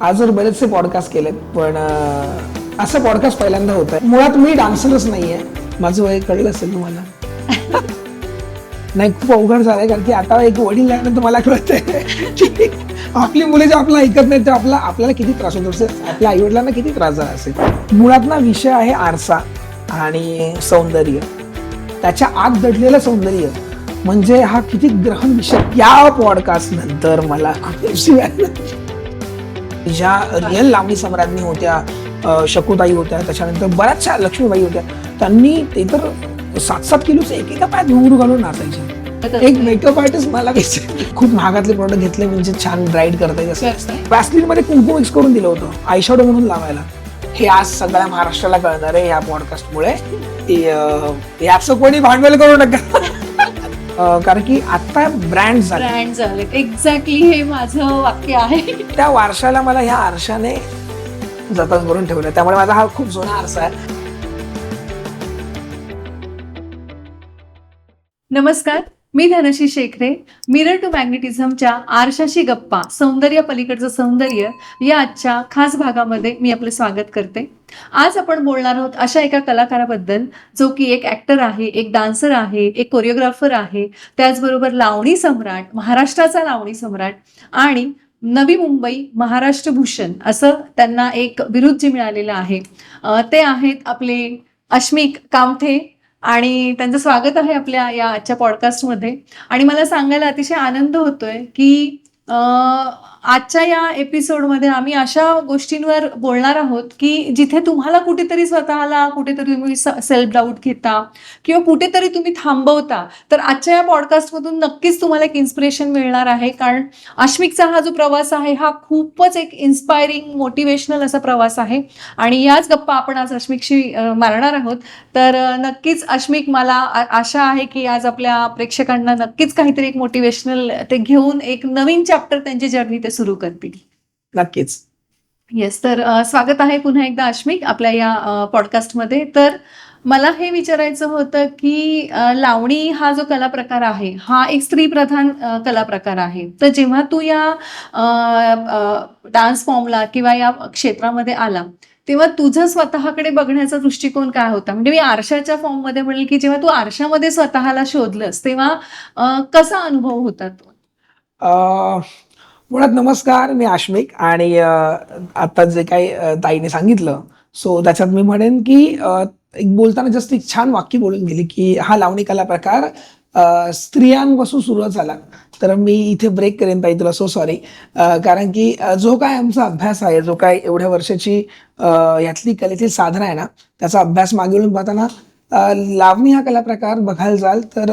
आजवर बरेचसे पॉडकास्ट केलेत, पण असं पॉडकास्ट पहिल्यांदा होत आहे. मुळात मी डान्सरच नाहीये, माझं वय कळलं असेल तुम्हाला. नाही, खूप अवघड झालंय, कारण की आता एक वडील झाल्यानंतर मला कळतंय की आपली मुले जे आपलं ऐकत नाही ते आपल्याला किती त्रास होतो असेल, आपल्या आई वडिलांना किती त्रास झाला असेल. मुळात ना विषय आहे आरसा आणि सौंदर्य, त्याच्या आत दडलेलं सौंदर्य म्हणजे हा किती ग्रहण विषय. या पॉडकास्ट नंतर मला खूप ज्या रिअल लावणी सम्राज्ञी होत्या, शकुताई होत्या, त्याच्यानंतर बऱ्याचशा लक्ष्मीबाई होत्या, त्यांनी ते तर 7-7 किलोचे एकेका पायात घुंगरू घालून नाचायचे. एक मेकअप आर्टिस्ट मला खूप महागातले प्रोडक्ट घेतले म्हणजे छान ब्राईट करता येईल. वॅसलीन मध्ये कुंकू मिक्स करून दिलं होतं आयशॅडो म्हणून लावायला. हे आज सगळ्या महाराष्ट्राला कळणार आहे या पॉडकास्टमुळे. याचं कोणी भांडवल करू नका. कारण की आता ब्रँड झाले. एक्झॅक्टली हे माझं वाक्य आहे. त्या वारशाला मला ह्या आरशाने जतन करून ठेवलं, त्यामुळे माझा हा खूप जुना आरसा आहे. नमस्कार, मी धनश्री शेखरे. मिरर टू मॅग्नेटिझमच्या आरशाशी गप्पा, सौंदर्य पलीकडचं सौंदर्य या आजच्या खास भागामध्ये मी आपलं स्वागत करते. आज आपण बोलणार आहोत अशा एका कलाकाराबद्दल जो की एक ऍक्टर आहे, एक डान्सर आहे, एक कोरिओग्राफर आहे, त्याचबरोबर लावणी सम्राट, महाराष्ट्राचा लावणी सम्राट आणि नवी मुंबई महाराष्ट्र भूषण असं त्यांना एक बिरुद जे मिळालेलं आहे. ते आहेत आपले अश्मिक कामथे आणि त्यांचं स्वागत आहे आपल्या या आजच्या पॉडकास्टमध्ये. आणि मला सांगायला अतिशय आनंद होतोय की आजच्या या एपिसोडमध्ये आम्ही अशा गोष्टींवर बोलणार आहोत की जिथे तुम्हाला कुठेतरी स्वतःला कुठेतरी तुम्ही सेल्फ डाऊट घेता किंवा कुठेतरी तुम्ही थांबवता, तर आजच्या या पॉडकास्टमधून नक्कीच तुम्हाला एक इन्स्पिरेशन मिळणार आहे. कारण अश्मिकचा हा जो प्रवास आहे हा खूपच एक इन्स्पायरिंग मोटिवेशनल असा प्रवास आहे आणि याच गप्पा आपण आज अश्मिकशी मारणार आहोत. तर नक्कीच अश्मिक, मला आशा आहे की आज आपल्या प्रेक्षकांना नक्कीच काहीतरी एक मोटिवेशनल ते घेऊन एक नवीन चॅप्टर त्यांची जर्नी ते सुरू करतील. नक्कीच. येस, तर स्वागत आहे पुन्हा एकदा अश्मिक आपल्या या पॉडकास्टमध्ये. तर मला हे विचारायचं होतं की लावणी हा जो कला प्रकार आहे हा एक स्त्री प्रधान कला प्रकार आहे. तर जेव्हा तू या डान्स फॉर्मला किंवा या क्षेत्रामध्ये आला तेव्हा तुझं स्वतःकडे बघण्याचा दृष्टिकोन काय होता? म्हणजे मी आरशाच्या फॉर्म मध्ये म्हणेल की जेव्हा तू आरशामध्ये स्वतःला शोधलंस तेव्हा कसा अनुभव होता तो? मुळात नमस्कार, मी आश्मिक आणि आता जे काही ताईने सांगितलं सो त्याच्यात मी म्हणेन की एक बोलताना जस्ट एक छान वाक्य बोलून गेली की हा लावणी कला प्रकार स्त्रियांपासून सुरुवात झाला. तर मी इथे ब्रेक करेन ताई, तुला सो सॉरी. कारण की जो काय आमचा अभ्यास आहे, जो काय एवढ्या वर्षाची यातली कलेची साधना आहे ना, त्याचा अभ्यास मागे वळून पाहताना लावणी हा कला प्रकार बघायला जाल तर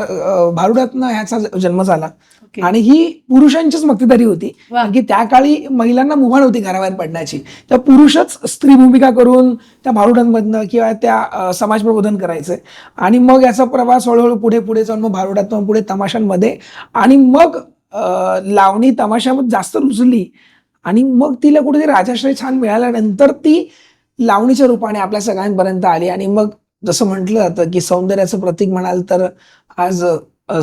भारुडातनं ह्याचा जन्म झाला. आणि ही पुरुषांचीच मक्तेदारी होती, कारण की त्या काळी महिलांना मुभा नव्हती घराबाहेर पडण्याची. तर पुरुषच स्त्री भूमिका करून त्या भारुडांमधनं किंवा त्या समाज प्रबोधन करायचंय. आणि मग याचा प्रवास हळूहळू पुढे पुढे जाऊन मग भारुडातून पुढे तमाशांमध्ये आणि मग लावणी तमाशामध्ये जास्त रुजली आणि मग तिला कुठेतरी राजाश्रय छान मिळाल्यानंतर ती लावणीच्या रूपाने आपल्या सगळ्यांपर्यंत आली. आणि मग जसं म्हटलं जातं की सौंदर्याचं प्रतीक म्हणाल तर आज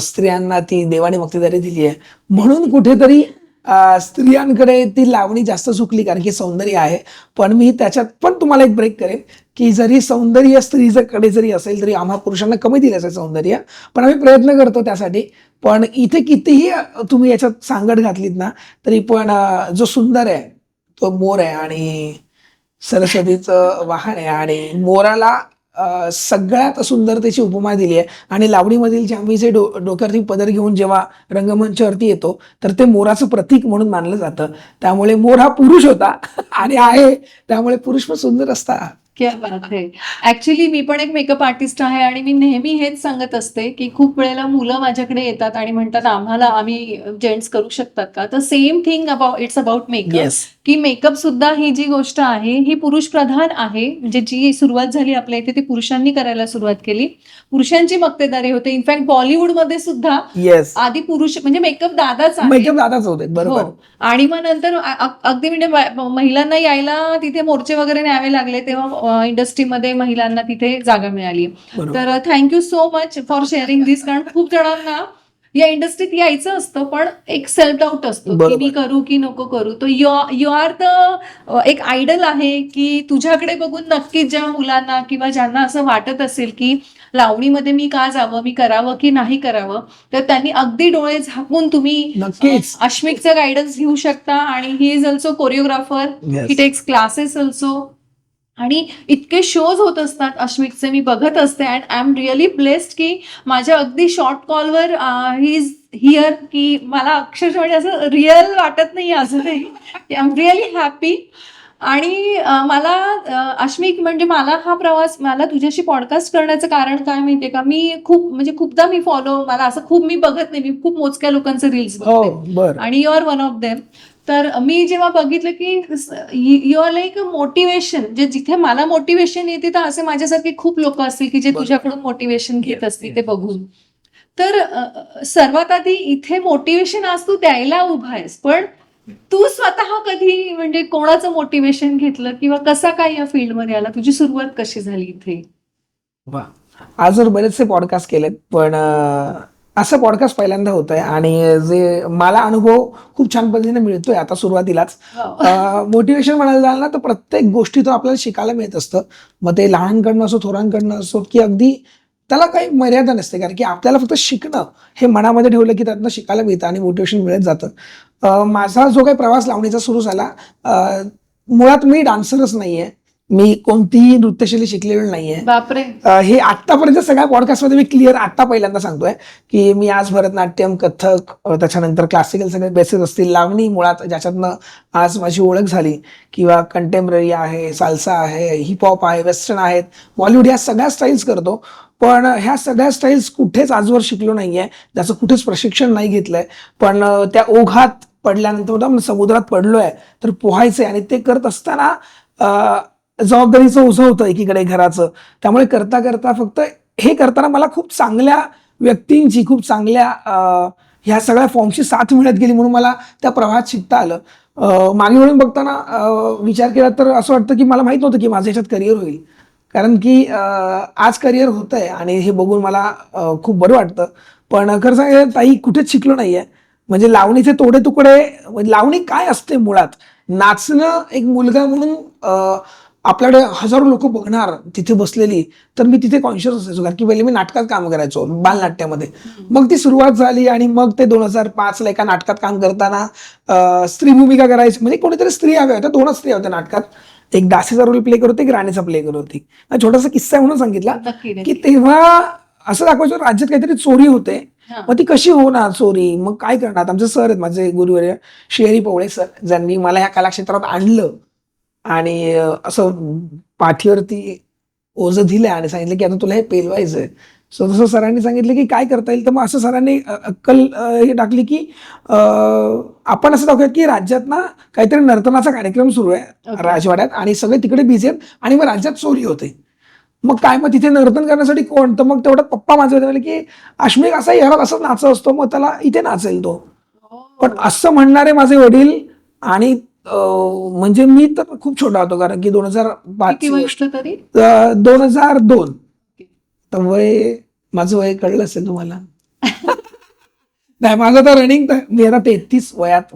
स्त्रियांना ती देवाने मक्तेदारी दिली आहे, म्हणून कुठेतरी स्त्रियांकडे ती लावणी जास्त झुकली, कारण की सौंदर्य आहे. पण मी त्याच्यात पण तुम्हाला एक ब्रेक करेन की जरी सौंदर्य स्त्रीकडे जरी असेल तरी आम्हा पुरुषांना कमी दिलं असेल सौंदर्य, पण आम्ही प्रयत्न करतो त्यासाठी. पण इथे कितीही तुम्ही याच्यात सांगड घातलीत ना तरी पण जो सुंदर आहे तो मोर आहे आणि सरस्वतीचं वाहन आहे. आणि मोराला सगळ्यात सुंदरतेची उपमा दिली आहे. आणि लावणीमधील जे आम्ही जे डोक्यावरती पदर घेऊन जेव्हा रंगमंचावरती येतो तर ते मोराचं प्रतीक म्हणून मानलं जातं. त्यामुळे मोर हा पुरुष होता आणि आहे, त्यामुळे पुरुष पण सुंदर असतात. क्या बात आहे. ऍक्च्युली मी पण एक मेकअप आर्टिस्ट आहे आणि मी नेहमी हेच सांगत असते की खूप वेळेला मुलं माझ्याकडे येतात आणि म्हणतात आम्ही जेंट्स करू शकतात का? तर same thing it's about makeup, की मेकअप सुद्धा ही जी गोष्ट आहे ही पुरुष प्रधान आहे. म्हणजे जी सुरुवात झाली आपल्या इथे ती पुरुषांनी करायला सुरुवात केली, पुरुषांची मक्तेदारी होते. इनफॅक्ट बॉलिवूडमध्ये सुद्धा आधी पुरुष म्हणजे मेकअप दादाच होते, बरोबर. आणि मग नंतर अगदी म्हणजे महिलांना यायला तिथे मोर्चे वगैरे न्यावे लागले तेव्हा इंडस्ट्रीमध्ये महिलांना तिथे जागा मिळाली. तर thank you so much for sharing this. कारण खूप जणांना या इंडस्ट्रीत यायचं असतं, पण एक सेल्फ डाऊट असतो की बरोबर. मी करू की नको करू. तो यू आर द एक आयडल आहे की तुझ्याकडे बघून नक्कीच ज्या मुलांना किंवा ज्यांना असं वाटत असेल की लावणीमध्ये मी का जावं, मी करावं की नाही करावं, तर त्यांनी अगदी डोळे झाकून तुम्ही नक्कीच. अश्मिकचा गायडन्स घेऊ शकता. आणि he is also choreographer, he Yes. Takes classes also. आणि इतके शोज होत असतात अश्मिकचे, मी बघत असते. And I am really blessed की माझ्या अगदी शॉर्ट कॉलवर ही इज हिअर, की मला अक्षरशः म्हणजे असं रिअल वाटत नाही अजूनही. I am really happy. आणि मला अश्मिक, म्हणजे मला हा प्रवास, मला तुझ्याशी पॉडकास्ट करण्याचं कारण काय माहितीये का, मी खूपदा मी मला असं खूप मी बघत नाही, मी खूप मोजक्या लोकांचे रील्स हो, बघते बर. आणि you are one of them. तर मी जेव्हा बघितलं की यू आर लाईक मोटिवेशन, जे जिथे मला मोटिवेशन येते, तर असे माझ्यासारखे खूप लोक असतील की जे बरोबर. तुझ्याकडून मोटिवेशन घेत Yes, असतील ते बघून. तर सर्वात आधी इथे मोटिवेशन आज तू द्यायला उभा आहेस, पण तू स्वतः कधी म्हणजे कोणाचं मोटिवेशन घेतलं किंवा कसा काय या फील्डमध्ये आला, तुझी सुरुवात कशी झाली इथे? वा. आजवर बरेचसे पॉडकास्ट केलेत, पण असं पॉडकास्ट पहिल्यांदा होत आहे. आणि जे मला अनुभव खूप छान पद्धतीने मिळतोय आता सुरुवातीलाच. मोटिवेशन म्हणायला जाल ना, तर प्रत्येक गोष्टीतून आपल्याला शिकायला मिळत असतं. मग ते लहानकडनं असो, थोरांकडनं असो, की अगदी त्याला काही मर्यादा नसते. कारण की आपल्याला फक्त शिकणं हे मनामध्ये ठेवलं की त्यातनं शिकायला मिळतं आणि मोटिवेशन मिळत जातं. माझा जो काही प्रवास लावणीचा सुरू झाला, मुळात मी डान्सरच नाहीये, मी कोणतीही नृत्यशैली शिकलेली नाहीये. बापरे. हे आतापर्यंत सगळ्या पॉडकास्टमध्ये मी क्लिअर आता पहिल्यांदा सांगतोय की मी आज भरतनाट्यम, कथक, त्याच्यानंतर क्लासिकल सगळे बेसिस असतील, लावणी मुळात ज्याच्यातनं आज माझी ओळख झाली, किंवा कंटेम्पररी आहे, साल्सा आहे, हिपहॉप आहे, वेस्टर्न आहेत, बॉलिवूड, या सगळ्या स्टाईल्स करतो. पण ह्या सगळ्या स्टाईल्स कुठेच आजवर शिकलो नाहीये, त्याचं कुठेच प्रशिक्षण नाही घेतलंय. पण त्या ओघात पडल्यानंतर समुद्रात पडलोय, तर पोहायचंय. आणि ते करत असताना जबाबदारीचं ओझं होतं एकीकडे घराचं. त्यामुळे करता करता फक्त हे करताना मला खूप चांगल्या व्यक्तींची, खूप चांगल्या ह्या सगळ्या फॉर्मची साथ मिळत गेली, म्हणून मला त्या प्रवाहात शिकता आलं. मागे वळून बघताना विचार केला तर असं वाटतं की मला माहित नव्हतं की माझं ह्याच्यात करिअर होईल. कारण की आज करिअर होतंय आणि हे बघून मला खूप बरं वाटतं. पण खरं सांगायचं ताई, कुठेच शिकलो नाहीये. म्हणजे लावणीचे तोडे तुकडे, म्हणजे लावणी काय असते मुळात, नाचणं एक मुलगा म्हणून आपल्याकडे हजारो लोक बघणार तिथे बसलेली, तर मी तिथे कॉन्शियस असायचो. कारण की पहिले मी नाटकात काम करायचो, बालनाट्यामध्ये. मग ती सुरुवात झाली आणि मग ते 2005 ला एका नाटकात काम करताना स्त्री भूमिका करायची. म्हणजे कोणीतरी स्त्री हव्या होत्या, 2च स्त्री होत्या नाटकात. एक दासीचा रोल प्ले करत होती, एक राणीचा प्ले करत होती. छोटासा किस्सा म्हणून सांगितला नक्की की नक्की. तेव्हा असं दाखवायचं राज्यात काहीतरी चोरी होते. हा. मग ती कशी होणार चोरी, मग काय करणार. आमचे सर आहेत, माझे गुरुवर्य श्री पवळे सर, ज्यांनी मला ह्या कलाक्षेत्रात आणलं आणि असं पाठीवरती ओझं दिलं आणि सांगितलं की आता तुला हे पेलवायचंय. सो तसं सरांनी सांगितलं की काय करता येईल. तर मग असं सरांनी अक्कल हे टाकली की आपण असं दाखवूयात की राज्यात ना काहीतरी नर्तनाचा कार्यक्रम सुरू आहे Okay. राजवाड्यात, आणि सगळे तिकडे बिझी आहेत, आणि मग राज्यात चोरी होते. मग काय, मग तिथे नर्तन करण्यासाठी कोण. तर मग तेवढ्यात पप्पा माझे म्हणाले की अश्मिक असा घरात असं नाचत असतो, मग त्याला इथे नाचेल तो. पण असं म्हणणारे माझे वडील. आणि म्हणजे मी तर खूप छोटा होतो, कारण की 2005 किती वय होतं तरी? 2002. तर माझं वय कळलं असेल तुम्हाला. नाही, माझं तर रनिंग, मी आता 33 वयात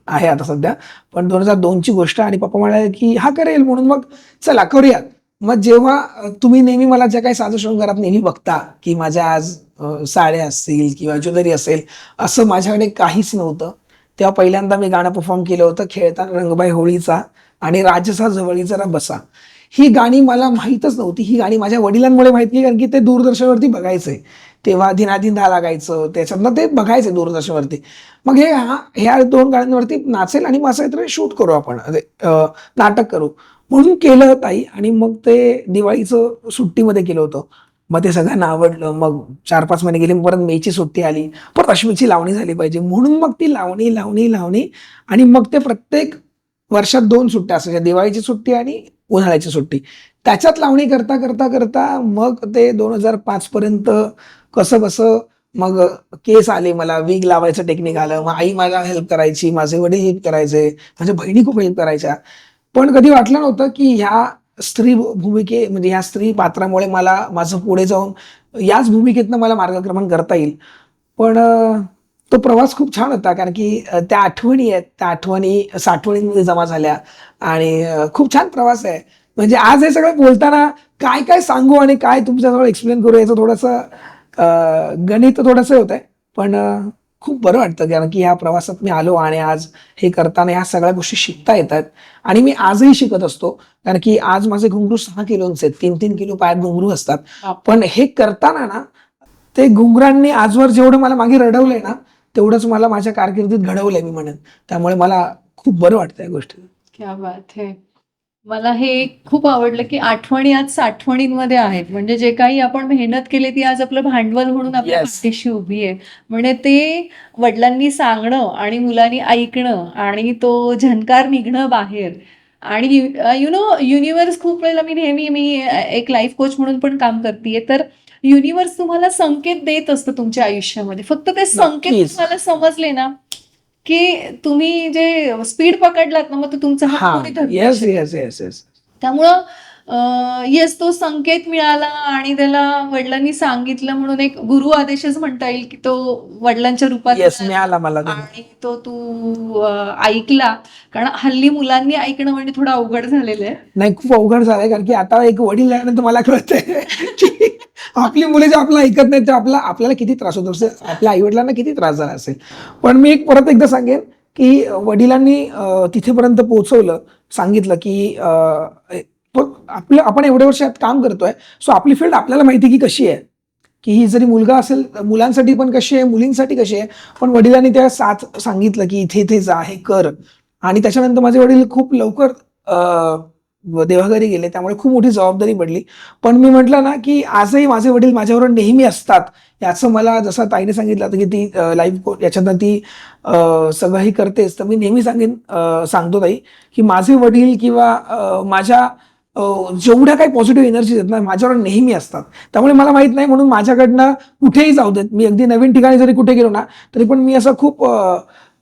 आहे आता सध्या. पण 2002 ची गोष्ट. आणि पप्पा म्हणाले की हा करेल, म्हणून मग चला करूयात. मग जेव्हा तुम्ही नेहमी मला ज्या काही साधू शृंगारात नेहमी बघता की माझ्या आज साड्या असतील किंवा ज्वेलरी असेल, असं माझ्याकडे काहीच नव्हतं. तेव्हा पहिल्यांदा मी गाणं परफॉर्म केलं होतं, खेळताना रंगबाई होळीचा आणि राजसा जवळी जरा बसा. ही गाणी मला माहीतच नव्हती. ही गाणी माझ्या वडिलांमुळे माहिती, कारण की ते दूरदर्शनवरती बघायचे. तेव्हा धिनाधिंदा लागायचं, त्याच्यातनं ते बघायचे दूरदर्शनवरती. मग ह्या 2 गाण्यांवरती नाचेल आणि मग असं काहीतरी शूट करू आपण, नाटक करू म्हणून केलं ताई. आणि मग ते दिवाळीचं सुट्टीमध्ये केलं होतं. मग ते सगळ्यांना आवडलं. मग 4-5 महिने गेले, परत मेची सुट्टी आली, परत अश्मिकची लावणी झाली पाहिजे, म्हणून मग ती लावणी लावणी लावणी. आणि मग ते प्रत्येक वर्षात 2 सुट्ट्या असायच्या, दिवाळीची सुट्टी आणि उन्हाळ्याची सुट्टी. त्याच्यात लावणी करता करता करता मग ते 2005 पर्यंत कसं बसं मग केस आले, मला विग लावायचं टेक्निक आलं. मग आई मला हेल्प करायची, माझे वडील हेल्प करायचे, माझ्या बहिणी खूप हेल्प करायच्या. पण कधी वाटलं नव्हतं की ह्या स्त्री भूमिके, म्हणजे ह्या स्त्री पात्रामुळे मला माझं पुढे जाऊन याच भूमिकेतनं मला मार्गक्रमण करता येईल. पण तो प्रवास खूप छान होता, कारण की त्या आठवणी आहेत, त्या आठवणी साठवणींमध्ये जमा झाल्या आणि खूप छान प्रवास आहे. म्हणजे आज हे सगळं बोलताना काय काय सांगू आणि काय तुमच्याजवळ एक्सप्लेन करू याचं थोडंसं गणित थोडंसं होत आहे. पण खूप बरं वाटतं, कारण की ह्या प्रवासात मी आलो आणि आज हे करताना ह्या सगळ्या गोष्टी शिकता येतात आणि मी आजही शिकत असतो. कारण की आज माझे घुंगरू 6 किलोचे आहेत, 3-3 किलो पायात घुंगरू असतात. पण हे करताना ना, ते घुंगरांनी आजवर जेवढं मला मागे रडवलंय ना, तेवढंच मला माझ्या कारकिर्दीत घडवलंय मी म्हणेन. त्यामुळे मला खूप बरं वाटतं या गोष्टी. क्या बात है. मला हे खूप आवडलं की आठवणी आज साठवणींमध्ये आहेत. म्हणजे जे काही आपण मेहनत केली ती आज आपलं भांडवल म्हणून आपल्या Yes. पाठीशी उभी आहे. म्हणजे ते वडिलांनी सांगणं आणि मुलांनी ऐकणं आणि तो झणकार निघणं बाहेर आणि यु नो युनिव्हर्स खूप वेळेला मी एक लाईफ कोच म्हणून पण काम करतेय, तर युनिव्हर्स तुम्हाला संकेत देत असतं तुमच्या आयुष्यामध्ये. फक्त ते संकेत नक्कीच. तुम्हाला समजले ना, की तुम्ही जे स्पीड पकडलात ना, मग तो तुमचा हात हा, कोणी धरू नाही येस शकत. Yes yes yes. त्यामुळं येस, तो संकेत मिळाला आणि त्याला वडिलांनी सांगितलं म्हणून एक गुरु आदेशच म्हणता येईल, की तो वडिलांच्या रूपात येस, मिळाला मिळाला मला तो. आणि तो तू ऐकला. कारण हल्ली मुलांनी ऐकणं म्हणजे थोडं अवघड झालेलं आहे. नाही, खूप अवघड झालंय, कारण की आता एक वडील झाल्यानंतर मला कळतंय की आपली मुले जे आपलं ऐकत नाहीत, ते आपल्याला किती त्रास होतो असेल, आपल्या आई वडिलांना किती त्रास झाला असेल. पण मी एक परत एकदा सांगेन की वडिलांनी तिथेपर्यंत पोहोचवलं, सांगितलं की आपण एवढ्या वर्ष यात काम करतोय, सो आपली फील्ड आपल्याला माहिती की कशी आहे, की ही जरी मुलगा असेल, मुलांसाठी पण कशी आहे, मुलींसाठी कशी आहे. पण वडिलांनी त्या साथ सांगितलं की इथे इथे जा, हे कर. आणि त्याच्यानंतर माझे वडील खूप लवकर देवाघरी गेले, त्यामुळे खूप मोठी जबाबदारी पडली. पण मी म्हटलं ना, की आजही माझे वडील माझ्याबरोबर नेहमी असतात. याचं मला जसं ताईने सांगितलं होतं, की ती लाईफ याच्यातनं ती सगळंही करतेच. तर मी नेहमी सांगतो ताई, की माझे वडील किंवा माझ्या जेवढ्या काही पॉझिटिव्ह एनर्जीज आहेत ना, माझ्यावर नेहमी असतात. त्यामुळे मला माहित नाही, म्हणून माझ्याकडनं कुठेही जाऊ देत, मी अगदी नवीन ठिकाणी जरी कुठे गेलो ना, तरी पण मी असं खूप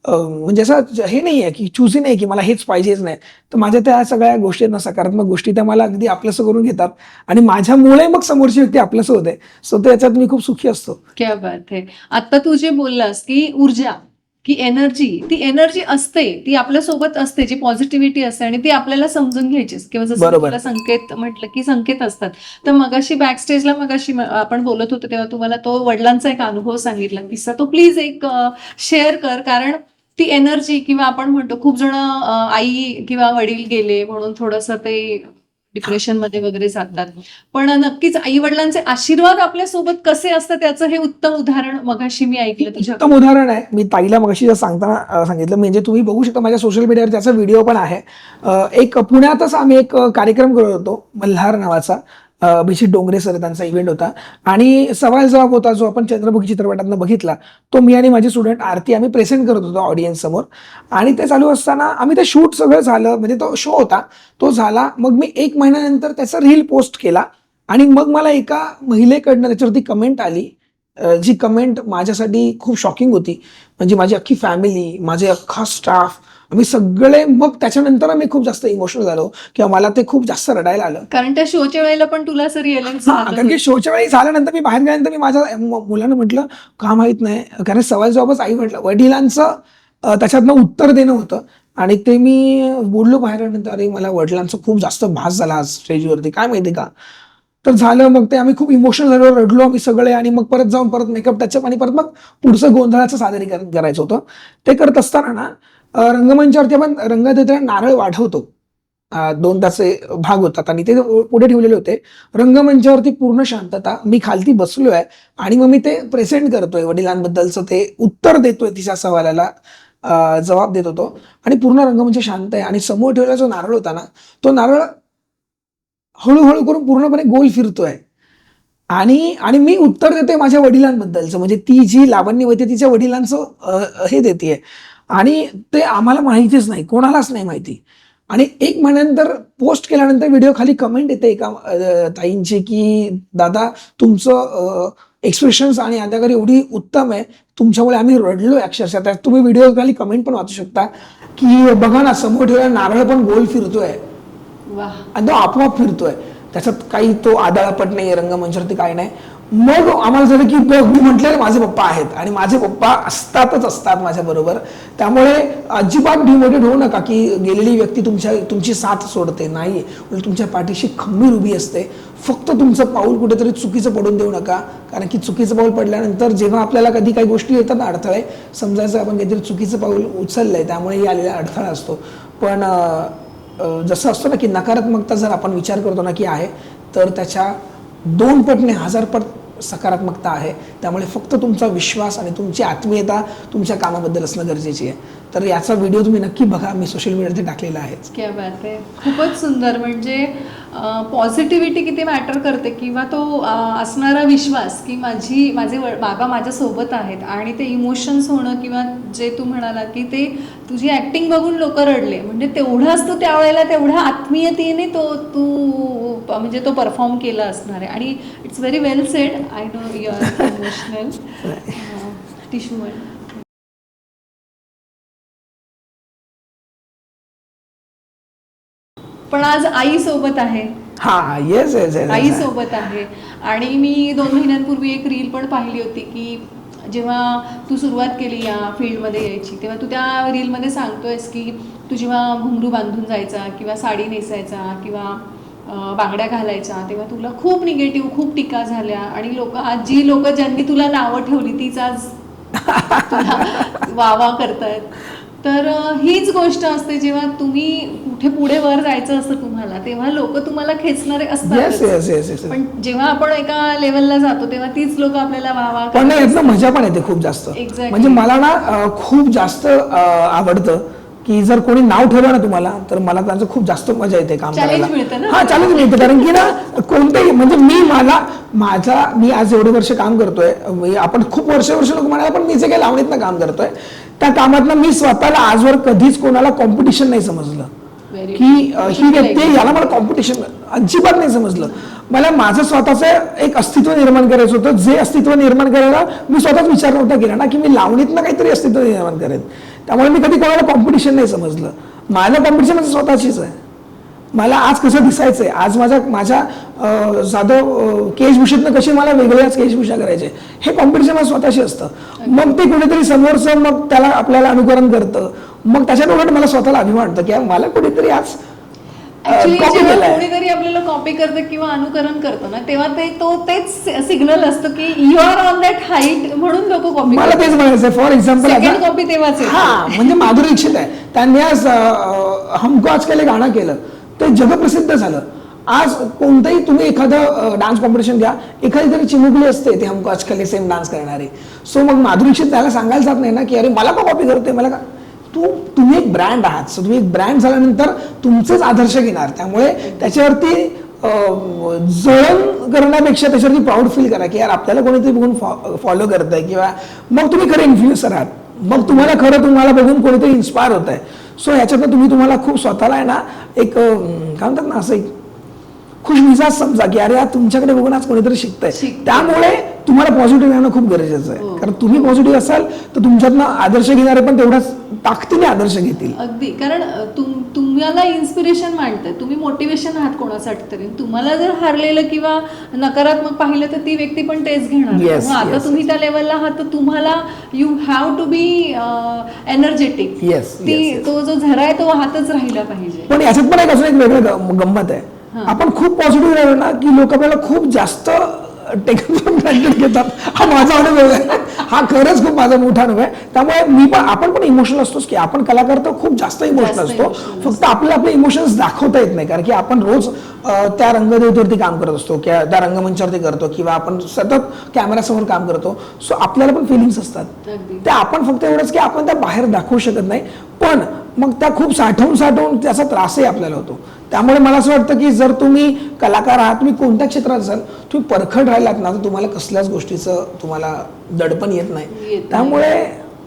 म्हणजे असं हे नाही आहे की चुजी नाही की मला हेच पाहिजेच नाही. तर माझ्या त्या सगळ्या गोष्टी ना, सकारात्मक गोष्टी, त्या मला अगदी आपलंसं करून घेतात आणि माझ्यामुळे मग समोरची व्यक्ती आपलंसं होते. सो त्याच्यात मी खूप सुखी असतो. क्या बात है. आता तू जे बोललास की ऊर्जा, की एनर्जी, ती एनर्जी असते, ती आपल्या सोबत असते, जी पॉझिटिव्हिटी असते आणि ती आपल्याला समजून घ्यायची किंवा जसं बरोबर. तुला संकेत म्हटलं की संकेत असतात. तर मगाशी बॅकस्टेजला आपण बोलत होतो तेव्हा तुम्हाला तो वडिलांचा एक अनुभव सांगितला किस्सा, तो प्लीज एक शेअर कर. कारण ती एनर्जी किंवा आपण म्हणतो खूप जण आई किंवा वडील गेले म्हणून थोडंसं ते डिप्रेशन मध्ये वगैरे जातात. पण नक्कीच आई वडिलांचे आशीर्वाद आपल्या सोबत कसे असतात त्याचं हे उत्तम उदाहरण मगाशी मी ऐकलं तुझ्या. उत्तम उदाहरण आहे. मी ताईला मगाशी जर सांगताना सांगितलं, म्हणजे तुम्ही बघू शकता माझ्या सोशल मीडियावर त्याचा व्हिडिओ पण आहे. एक पुण्यातच आम्ही एक कार्यक्रम करत होतो, मल्हार नावाचा. अभिजित डोंगरे सर त्यांचा इव्हेंट होता आणि सवाल जवाब होता, जो आपण चंद्रमुखी चित्रपटातनं बघितला. तो मी आणि माझी स्टुडंट आरती आम्ही प्रेझेंट करत होतो ऑडियन्स समोर. आणि ते चालू असताना आम्ही ते शूट सगळं झालं, म्हणजे तो शो होता, तो झाला. मग मी 1 महिन्यानंतर त्याचा रील पोस्ट केला आणि मग मला एका महिलेकडनं त्याच्यावरती कमेंट आली, जी कमेंट माझ्यासाठी खूप शॉकिंग होती. म्हणजे माझी अख्खी फॅमिली, माझे अख्खा स्टाफ, आम्ही सगळे, मग त्याच्यानंतर मी खूप जास्त इमोशनल झालो किंवा मला ते खूप जास्त रडायला आलं. कारण त्या शोच्या वेळेला पण तुला असं रिअलाइज कारण की शोच्या वेळी झाल्यानंतर, मी बाहेर गेल्यानंतर मी माझ्या मुलांना म्हटलं, का माहित नाही, कारण सवाल जवाबच आई म्हटलं, वडिलांचं त्याच्यातनं उत्तर देणं होतं. आणि ते मी बोललो बाहेर नंतर, अरे मला वडिलांचा खूप जास्त भास झाला आज स्टेजवरती, काय माहिती का. तर झालं, मग ते आम्ही खूप इमोशनल झालो, रडलो आम्ही सगळे. आणि मग परत जाऊन परत मेकअप टचअप आणि परत मग पुढचं गोंधळाचं सादरीकरण करायचं होतं. ते करत असताना ना, रंगमंचावरती आपण रंग देताना नारळ वाढवतो. 2 ताचे भाग होतात आणि ते पुढे ठेवलेले होते. रंगमंचावरती पूर्ण शांतता, मी खालती बसलोय आणि मग मी ते प्रेझेंट करतोय, वडिलांबद्दलचं ते उत्तर देतोय, तिच्या सवालाला जबाब देत होतो. आणि पूर्ण रंगमंच शांत आहे आणि समोर ठेवलेला जो नारळ होता ना, तो नारळ हळूहळू करून पूर्णपणे गोल फिरतोय. आणि आणि मी उत्तर देतोय माझ्या वडिलांबद्दलचं, म्हणजे ती जी लावण्यवती तिच्या वडिलांचं हे देतेय. आणि ते आम्हाला माहितीच नाही, कोणालाच नाही माहिती. आणि 1 महिन्यानंतर पोस्ट केल्यानंतर व्हिडिओ खाली कमेंट येते एका ताईंची, की दादा तुमचं एक्सप्रेशन्स आणि अदाकारी एवढी उत्तम आहे, तुमच्यामुळे आम्ही रडलोय अक्षरशः. त्यात तुम्ही व्हिडिओ खाली कमेंट पण वाचू शकता, की बघा ना, समोर ठेवलेला नारळ पण गोल फिरतोय वाह. आणि तो आपोआप फिरतोय. त्याच्यात काही तो आदळापट नाही, रंगमंचावरती काही नाही. मग आम्हाला झालं की बघ मी म्हटलेलं माझे पप्पा आहेत आणि माझे पप्पा असतात माझ्या बरोबर. त्यामुळे अजिबात डिमोटिवेट होऊ नका की गेलेली व्यक्ती तुमची साथ सोडते, नाही, उलट तुमच्या पाठीशी खंबीर उभी असते. फक्त तुमचं पाऊल कुठेतरी चुकीचं पडून देऊ नका, कारण की चुकीचं पाऊल पडल्यानंतर जेव्हा आपल्याला कधी काही गोष्टी येतात ना, अडथळे, समजायचं आपण काहीतरी चुकीचं पाऊल उचललंय त्यामुळे आलेला अडथळा असतो. पण जसं असतं ना की नकारात्मकता जर आपण विचार करतो ना की आहे, तर त्याच्या 2 पटने 1000 पट सकारात्मकता आहे. त्यामुळे फक्त तुमचा विश्वास आणि तुमची आत्मीयता तुमच्या कामाबद्दल असणं गरजेची आहे. तर याचा व्हिडिओ तुम्ही नक्की बघा, मी सोशल मीडियावरती टाकलेला आहे. क्या बात आहे, खूपच सुंदर. म्हणजे पॉझिटिव्हिटी किती मॅटर करते, किंवा तो असणारा विश्वास की माझे बाबा माझ्यासोबत आहेत, आणि ते इमोशन्स होणं, किंवा जे तू म्हणाला की ते तुझी ॲक्टिंग बघून लोक रडले, म्हणजे तेवढाच तू त्यावेळेला तेवढ्या आत्मीयतेने तू म्हणजे तो परफॉर्म केला असणार आहे. आणि it's very well said. I know you are emotional. Tissue. पण आज आई सोबत आहे. हा, येस येस आई सोबत आहे. आणि मी 2 महिन्यांपूर्वी एक रील पण पाहिली होती की जेव्हा तू सुरुवात केली या फील्डमध्ये यायची, तेव्हा तू त्या रीलमध्ये सांगतोयस की तू जेव्हा घुंगरू बांधून जायचा किंवा साडी नेसायचा किंवा बांगड्या घालायचा, तेव्हा तुला खूप निगेटिव्ह, खूप टीका झाल्या, आणि जी लोक ज्यांनी तुला नावं ठेवली तीच आज तुला वावा करतायत. तर हीच गोष्ट असते, जेव्हा तुम्ही कुठे पुढे वर जायचं असतं तुम्हाला, तेव्हा लोक तुम्हाला खेचणारे असतात. पण जेव्हा आपण एका लेवलला जातो तेव्हा तीच लोक आपल्याला वावा पण यातनं मजा पण येते खूप जास्त. म्हणजे मला ना खूप जास्त आवडतं की जर कोणी नाव ठेवलं ना तुम्हाला, तर मला त्यांचं खूप जास्त मजा येते काम करायला. हा, चॅलेंज मिळतं. कारण की ना कोणतेही, म्हणजे मी आज एवढे वर्ष काम करतोय, आपण खूप वर्ष लोक म्हणाला, पण मी जे काही लावणीतनं काम करतोय त्या कामातनं मी स्वतःला आजवर कधीच कोणाला कॉम्पिटिशन नाही समजलं की ही व्यक्ती, याला मला कॉम्पिटिशन अजिबात नाही समजलं. मला माझं स्वतःचं एक अस्तित्व निर्माण करायचं होतं. जे अस्तित्व निर्माण करायला मी स्वतःच विचार नव्हता केला ना की मी लावणीतनं काहीतरी अस्तित्व निर्माण करेन. त्यामुळे मी कधी कोणाला कॉम्पिटिशन नाही समजलं. माझं कॉम्पिटिशन माझं स्वतःचीच आहे. मला आज कसं दिसायचंय, आज माझ्या साधं केशभूषेतनं कशी मला वेगळ्याच केशभूषा करायचे, हे कॉम्पिटिशन मला स्वतःशी असतं. मग ते कुणीतरी समोरचं मग त्याला आपल्याला अनुकरण करतं, मग त्याच्यात उलट मला स्वतःला अभिमान वाटतं की मला कुणीतरी आज कोणीतरी आपल्याला कॉपी करतं किंवा अनुकरण करतं ना, तेव्हा तेच सिग्नल असतं की you are on that height, म्हणून लोक कॉपी. मला तेच म्हणायचं. फॉर एक्झाम्पल कॉपी तेव्हाच. हा, म्हणजे माधुरी दीक्षित आहे, त्यांनी आज हमको आजकाल हे गाणं केलं, ते जगप्रसिद्ध झालं. आज कोणतंही तुम्ही एखादं डान्स कॉम्पिटिशन घ्या, एखादी तरी चिमुकली असते ते हमको आजकाल सेम डान्स करणारे. सो मग माधुरी दीक्षित त्याला सांगायला जात नाही ना की अरे मला का कॉपी करते, मला का. तुम्ही एक ब्रँड आहात. सो तुम्ही एक ब्रँड झाल्यानंतर तुमचेच आदर्श घेणार. त्यामुळे त्याच्यावरती जळण करण्यापेक्षा त्याच्यावरती प्राऊड फील करा की यार आपल्याला कोणीतरी बघून फॉलो करत आहे, किंवा मग तुम्ही खरं इन्फ्लुएन्सर आहात. मग तुम्हाला बघून कोणीतरी इन्स्पायर होत आहे. सो ह्याच्यातनं तुम्हाला खूप स्वतःला आहे ना एक काय म्हणतात ना, असं एक खुशमिजाज समजा की अरे तुमच्याकडे बघून आज कोणीतरी शिकतंय. त्यामुळे तुम्हाला पॉझिटिव्ह राहणं खूप गरजेचं आहे. कारण तुम्ही पॉझिटिव्ह असाल तर तुमच्यातनं आदर्श घेणारे पण तेवढाच ताकदीने आदर्श घेतील. अगदी. कारण तुम्हाला इन्स्पिरेशन मांडतंय, तुम्ही मोटिवेशन आहात कोणासाठी तरी. तुम्हाला जर हारलेलं किंवा नकारात्मक पाहिलं तर ती व्यक्ती पण तेच घेणार. आता तुम्ही त्या लेवलला आहात तर तुम्हाला you have to be energetic. तो जो झरा आहे तो वाहतच राहिला पाहिजे. पण याच्यात पण एक अजून एक वेगळं गंमत आहे. आपण खूप पॉझिटिव्ह राहिलो ना की लोक आपल्याला खूप जास्त घेतात. हा माझा अनुभव आहे, हा खरंच खूप माझा मोठा अनुभव आहे. त्यामुळे आपण पण इमोशनल असतोच की आपण कलाकार तर खूप जास्त इमोशनल असतो. फक्त आपले इमोशन्स दाखवता येत नाही, कारण की आपण रोज त्या रंगदेवतेवरती काम करत असतो, किंवा त्या रंगमंचावरती करतो, किंवा आपण सतत कॅमेरासमोर काम करतो. सो आपल्याला पण फिलिंग्स असतात. त्या आपण फक्त एवढंच की आपण त्या बाहेर दाखवू शकत नाही, पण मग त्या खूप साठवून त्याचा त्रासही आपल्याला होतो. त्यामुळे मला असं वाटतं की जर तुम्ही कलाकार आहात, तुम्ही कोणत्या क्षेत्रात असाल, तुम्ही परखड राहिलात ना तर तुम्हाला कसल्याच गोष्टीचं तुम्हाला दडपण येत नाही. त्यामुळे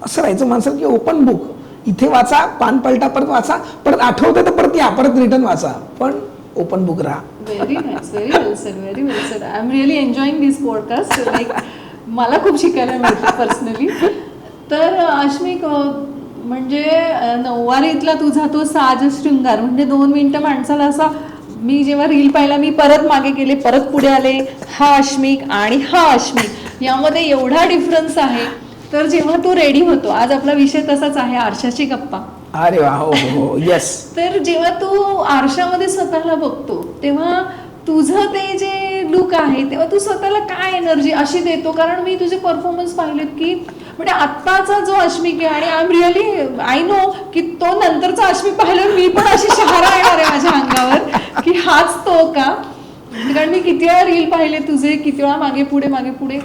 असं राहायचं माणसाला की ओपन बुक, इथे वाचा, पान पलटा, परत वाचा, परत आठवतं तर परत या, परत रिटर्न वाचा, पण ओपन बुक राहा. Very nice, very well sed, very well said. I am really enjoying this podcast. Like मला खूप शिकायला मिळतं पर्सनली. तर अश्मिक, म्हणजे नऊवारीतला तुझा तो साज शृंगार, म्हणजे 2 मिनिटं माणसाला असा मी जेव्हा रील पाहिला मी परत मागे गेले, परत पुढे आले, हा अश्मिक आणि हा अश्मिक यामध्ये एवढा डिफरन्स आहे. तर जेव्हा तू रेडी होतो, आज आपला विषय तसाच आहे, आरशाची गप्पा. अरे वा, हो हो, येस. तर जेव्हा तू आरशामध्ये स्वतःला बघतो तेव्हा तुझं ते जे लुक आहे तेव्हा तू स्वतःला काय एनर्जी अशी देतो? कारण मी तुझे परफॉर्मन्स पाहिलेत की म्हणजे आत्ताचा जो अश्मिक आहे, आणि I am really I know की तो नंतरचा अश्मिक पाहिल्यावर मी पण अशी शहारा येणार आहे माझ्या अंगावर की हाच तो का. कारण मी किती वेळा रील पाहिले तुझे, किती वेळा मागे पुढे मागे पुढे.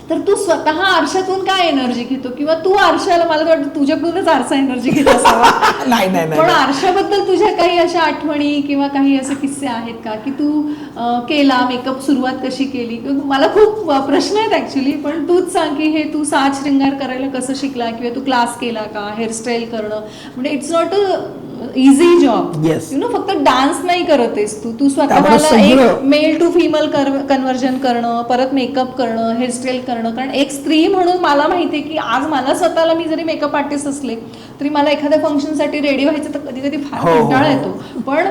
तर तू स्वतः आरशातून काय एनर्जी घेतो, किंवा तू आरशाला, मला तर वाटतं तुझ्याकडूनच आरसा एनर्जी घेत असावा. नाही नाही पण नाही. आरशाबद्दल तुझ्या काही अशा आठवणी किंवा काही असे किस्से आहेत का की तू केला मेकअप, सुरुवात कशी केली? मला खूप प्रश्न आहेत ऍक्च्युली, पण तूच सांग की हे तू साज शृंगार करायला कसं शिकला, किंवा तू क्लास केला का, हेअरस्टाईल करणं म्हणजे it's not a easy job. Yes. You know, फक्त डान्स नाही करत आहेस तू त्यामुळे स्वतःला सगळं. एक मेल टू फिमेल कन्व्हर्जन करणं, परत मेकअप करणं, हेअरस्टाईल करणं. कारण एक स्त्री म्हणून मला माहिती आहे की आज मला स्वतःला, मी जरी मेकअप आर्टिस्ट असले तरी मला एखाद्या फंक्शनसाठी रेडी व्हायचं तर कधी कधी फार हो, हो, कंटाळा हो. येतो. पण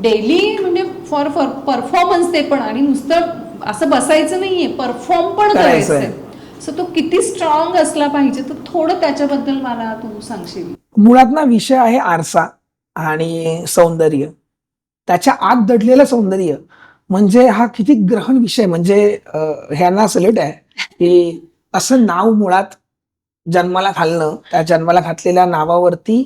डेली म्हणजे फॉर परफॉर्मन्स ते पण, आणि नुसतं असं बसायचं नाहीये, परफॉर्म पण करायचं आहे. करायचंय. सो तो किती स्ट्रॉंग असला पाहिजे, तर थोडं त्याच्याबद्दल मला तू सांगशील? मुळात ना विषय आहे आरसा आणि सौंदर्य. त्याच्या आत दडलेलं सौंदर्य म्हणजे हा किती ग्रहण विषय. म्हणजे ह्यांना सलेट आहे की असं नाव मुळात जन्माला घालणं, त्या जन्माला घातलेल्या नावावरती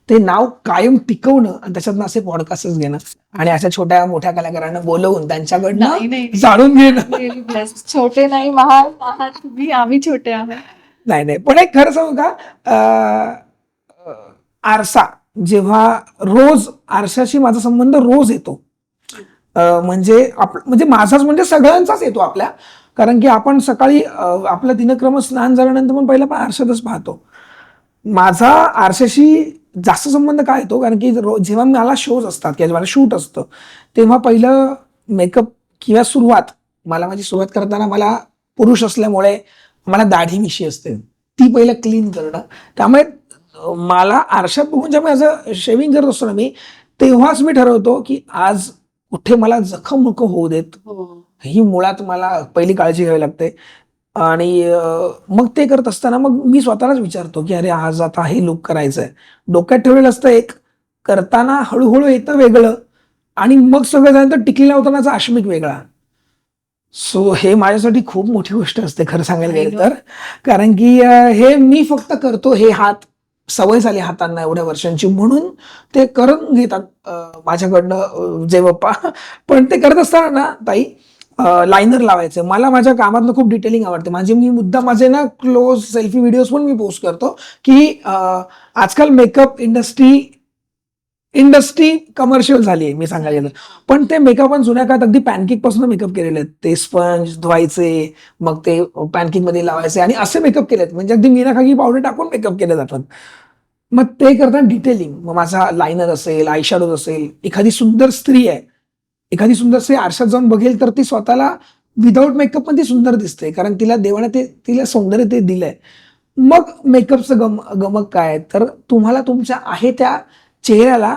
ते नाव कायम टिकवणं, आणि त्याच्यातनं असे पॉडकास्टच घेणं आणि अशा छोट्या मोठ्या कलाकारांना बोलवून नाही, त्यांच्याकडनं नाही. जाणून घेणं. Really blessed. छोटे नाही, महान आहात तुम्ही, आम्ही छोटे आहोत. नाही नाही, पण एक खरं सांगू का, आरसा जेव्हा रोज, आरशाशी माझा संबंध रोज येतो. म्हणजे म्हणजे माझाच म्हणजे सगळ्यांचाच येतो आपल्या. कारण की आपण सकाळी आपला दिनक्रम स्नान झाल्यानंतर पण पहिला आरशातच पाहतो. माझा आरशाशी जास्त संबंध काय येतो, कारण की जेव्हा मला शोज असतात किंवा जेव्हा शूट असतं तेव्हा पहिलं मेकअप किंवा सुरुवात, माझी सुरुवात करताना, मला पुरुष असल्यामुळे मला दाढी मिशी असते, ती पहिलं क्लीन करणं. त्यामुळे मला आरशात बघून जेव्हा माझं शेविंग करत असतो ना मी, तेव्हाच मी ठरवतो की आज कुठे मला जखम नको होऊ देत. ही मुळात मला पहिली काळजी घ्यावी लागते. आणि मग ते करत असताना मग मी स्वतःलाच विचारतो की अरे आज आता हे लुक करायचं आहे. डोक्यात ठेवलेलं असतं एक, करताना हळूहळू येतं वेगळं, आणि मग सगळं झाल्यानंतर टिकली लावतानाचा आश्मिक वेगळा. सो हे माझ्यासाठी खूप मोठी गोष्ट असते खरं सांगायला गेलं तर. कारण की हे मी फक्त करतो, हे हात सवय झाली हातांना एवढ्या वर्षांची, म्हणून ते करून घेतात माझ्याकडनं जय बाप्पा. पण ते करत असताना ना ताई, लायनर लावायचं, मला माझ्या कामातनं खूप डिटेलिंग आवडते. मी मुद्दा माझे ना क्लोज सेल्फी व्हिडिओज पण मी पोस्ट करतो की आजकाल मेकअप इंडस्ट्री कमर्शियल झाली आहे, मी सांगायला गेलं. पण ते मेकअप पण जुन्या काळात अगदी पॅनकेक पासून मेकअप केलेले आहेत. ते स्पंज धुवायचे, मग ते पॅनकेक मध्ये लावायचे, आणि असे मेकअप केलेत म्हणजे अगदी मीनाखाकी पावडर टाकून मेकअप केले जातात. मग ते करताना डिटेलिंग, मग माझा लायनर असेल, आयशॅडोज असेल, एखादी सुंदर स्त्री आहे, एखादी सुंदर स्त्री आरशात जाऊन बघेल तर ती स्वतःला विदाऊट मेकअप पण ती सुंदर दिसते, कारण तिला देवाने तिला सौंदर्य ते दिलंय. मग मेकअपचं गमक काय, तर तुम्हाला तुमच्या आहे त्या चेहऱ्याला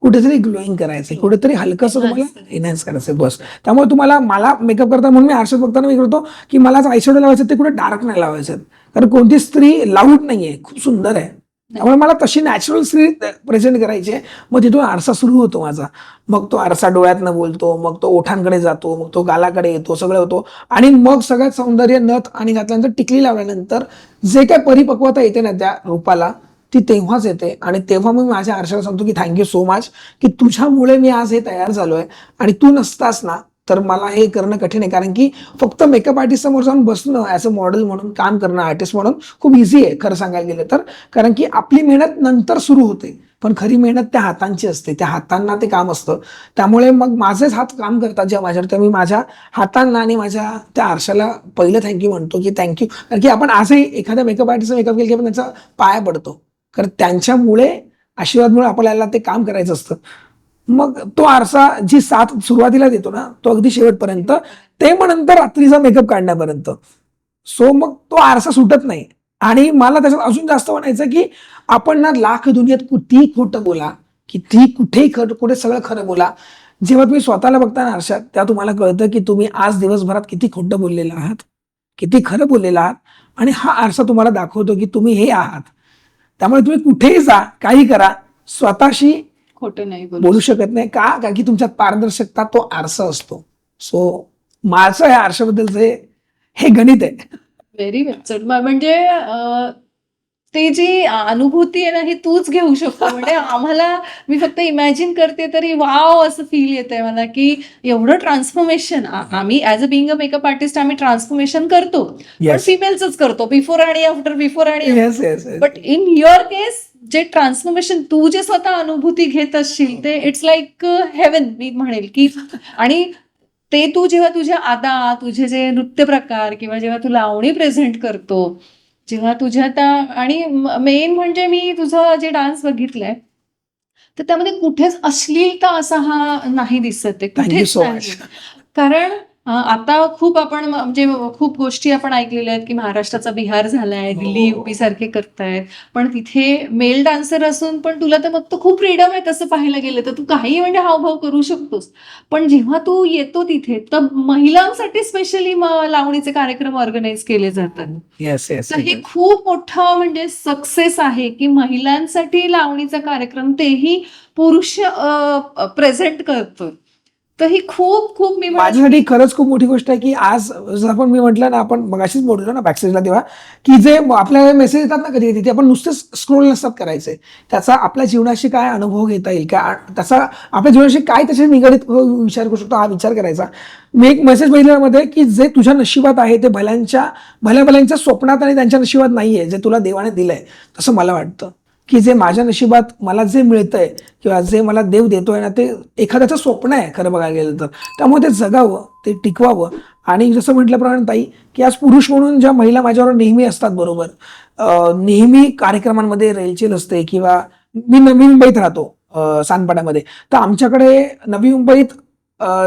कुठेतरी ग्लोईंग करायचंय, कुठेतरी हलकंसं तुम्हाला एनहान्स करायचंय, बस. त्यामुळे मला मेकअप करता, म्हणून मी आरशात बघताना मी करतो की मला आयशॅडो लावायचं ते कुठे डार्क नाही लावायचं, कारण कोणती स्त्री लाऊड नाहीये, खूप सुंदर आहे. त्यामुळे मला तशी नॅचरल स्त्री प्रेझेंट करायची आहे. मग तिथून आरसा सुरू होतो माझा. मग तो आरसा डोळ्यातनं बोलतो, मग तो ओठांकडे जातो, मग तो गालाकडे येतो, सगळं होतो. आणि मग सगळ्यात सौंदर्य नथ आणि घातल्यानंतर, टिकली लावल्यानंतर जे काय परिपक्वता येते ना त्या रूपाला, ती तेव्हाच येते. आणि तेव्हा मी माझ्या आरशाला सांगतो की थँक्यू सो मच, की तुझ्यामुळे मी आज हे तयार झालोय, आणि तू नसतास ना तर मला हे करणं कठीण आहे. कारण की फक्त मेकअप आर्टिस्ट समोर जाऊन बसणं, ॲज अ मॉडेल म्हणून काम करणं, आर्टिस्ट म्हणून खूप इझी आहे खरं सांगायला गेलं तर. कारण की आपली मेहनत नंतर सुरू होते, पण खरी मेहनत त्या हातांची असते, त्या हातांना ते काम असतं. त्यामुळे मग माझेच हात काम करतात जेव्हा माझ्यावर, तर मी माझ्या हातांना आणि माझ्या त्या आरशाला पहिलं थँक्यू म्हणतो की थँक्यू. कारण की आपण आजही एखाद्या मेकअप आर्टिस्टचा मेकअप केलं की आपण त्यांचा पाया पडतो, कारण त्यांच्यामुळे, आशीर्वादमुळे आपल्याला ते काम करायचं असतं. मग तो आरसा जी साथ सुरुवातीला देतो ना, तो अगदी शेवटपर्यंत, ते मग नंतर रात्रीचा मेकअप काढण्यापर्यंत. सो मग तो आरसा सुटत नाही. आणि मला त्याच्यात अजून जास्त म्हणायचं की आपण ना लाख दुनियेत कितीही खोटं बोला, कितीही कुठेही कुठे सगळं खरं बोला, जेव्हा तुम्ही स्वतःला बघता ना आरशात, तेव्हा तुम्हाला कळतं की तुम्ही आज दिवसभरात किती खोटं बोललेलं आहात, किती खरं बोललेलं आहात, आणि हा आरसा तुम्हाला दाखवतो की तुम्ही हे आहात. त्यामुळे तुम्ही कुठेही जा, काही करा, स्वतःशी खोटं नाही बोलू शकत नाही. का? कारण की तुमच्यात पारदर्शकता तो आरसा असतो. सो माझं या आरशाबद्दलचं हे गणित आहे. व्हेरी वेल. म्हणजे ते जी अनुभूती आहे ना, ही तूच घेऊ शकतो. म्हणजे आम्हाला, मी फक्त इमॅजिन करते तरी वाव असं फील येतंय मला, की एवढं ट्रान्सफॉर्मेशन आम्ही as a being a makeup artist आम्ही ट्रान्सफॉर्मेशन करतो, पण Yes. फिमेलच करतो, बिफोर आणि आफ्टर, बिफोर आणि Yes, yes, yes. But in your case जे ट्रान्सफॉर्मेशन तू जे स्वतः अनुभूती घेत असशील ते इट्स लाईक हेवन, मी म्हणेल की. आणि ते तू जेव्हा तुझ्या आदा, तुझे जे नृत्य प्रकार किंवा जेव्हा तू लावणी प्रेझेंट करतो, जेव्हा तुझ्या त्या, आणि मेन म्हणजे मी तुझं जे डान्स बघितलंय तर त्यामध्ये कुठेच अश्लीलता असा हा नाही दिसत आहे, Thank you कुठेच so नाही. much. कारण आता खूप आपण म्हणजे खूप गोष्टी आपण ऐकलेल्या आहेत की महाराष्ट्राचा बिहार झालाय, दिल्ली युपी सारखे करतायत, पण तिथे मेल डान्सर असून पण तुला तर मग खूप फ्रीडम आहे तसं पाहायला गेलं तर, तू काही म्हणजे हावभाव करू शकतोस. पण जेव्हा तू येतो तिथे तर महिलांसाठी स्पेशली लावणीचे कार्यक्रम ऑर्गनाईज केले जातात. Yes yes. तर हे खूप मोठं म्हणजे सक्सेस आहे की महिलांसाठी लावणीचा कार्यक्रम, तेही पुरुष प्रेझेंट करतो. तर ही खूप खूप मी म्हणेन माझ्यासाठी खरंच खूप मोठी गोष्ट आहे की आज जर आपण, मी म्हटलं ना, आपण मगाशीच बोललो ना बॅकस्टेजला तेव्हा, की जे आपल्याला मेसेज येतात ना कधी कधी, ते आपण नुसतेच स्क्रोल नसतात करायचे, त्याचा आपल्या जीवनाशी काय अनुभव घेता येईल का, त्याचा आपल्या जीवनाशी काय त्याचे निगडीत विचार करू शकतो, हा विचार करायचा. मी एक मेसेज बघितल्यामध्ये की जे तुझ्या नशिबात आहे ते भल्या स्वप्नात आणि त्यांच्या नशिबात नाहीये, जे तुला देवाने दिलंय. तसं मला वाटतं की जे माझ्या नशिबात मला जे मिळतंय किंवा जे मला देव देतोय ना, ते एखाद्याचं स्वप्न आहे खरं बघायला गेलं तर. त्यामुळे ते जगावं, ते टिकवावं. आणि जसं म्हटल्याप्रमाणे ताई, की आज पुरुष म्हणून ज्या महिला माझ्यावर नेहमी असतात बरोबर, नेहमी कार्यक्रमांमध्ये रेलचेल असते, किंवा मी नवी मुंबईत राहतो सानपाड्यामध्ये, तर आमच्याकडे नवी मुंबईत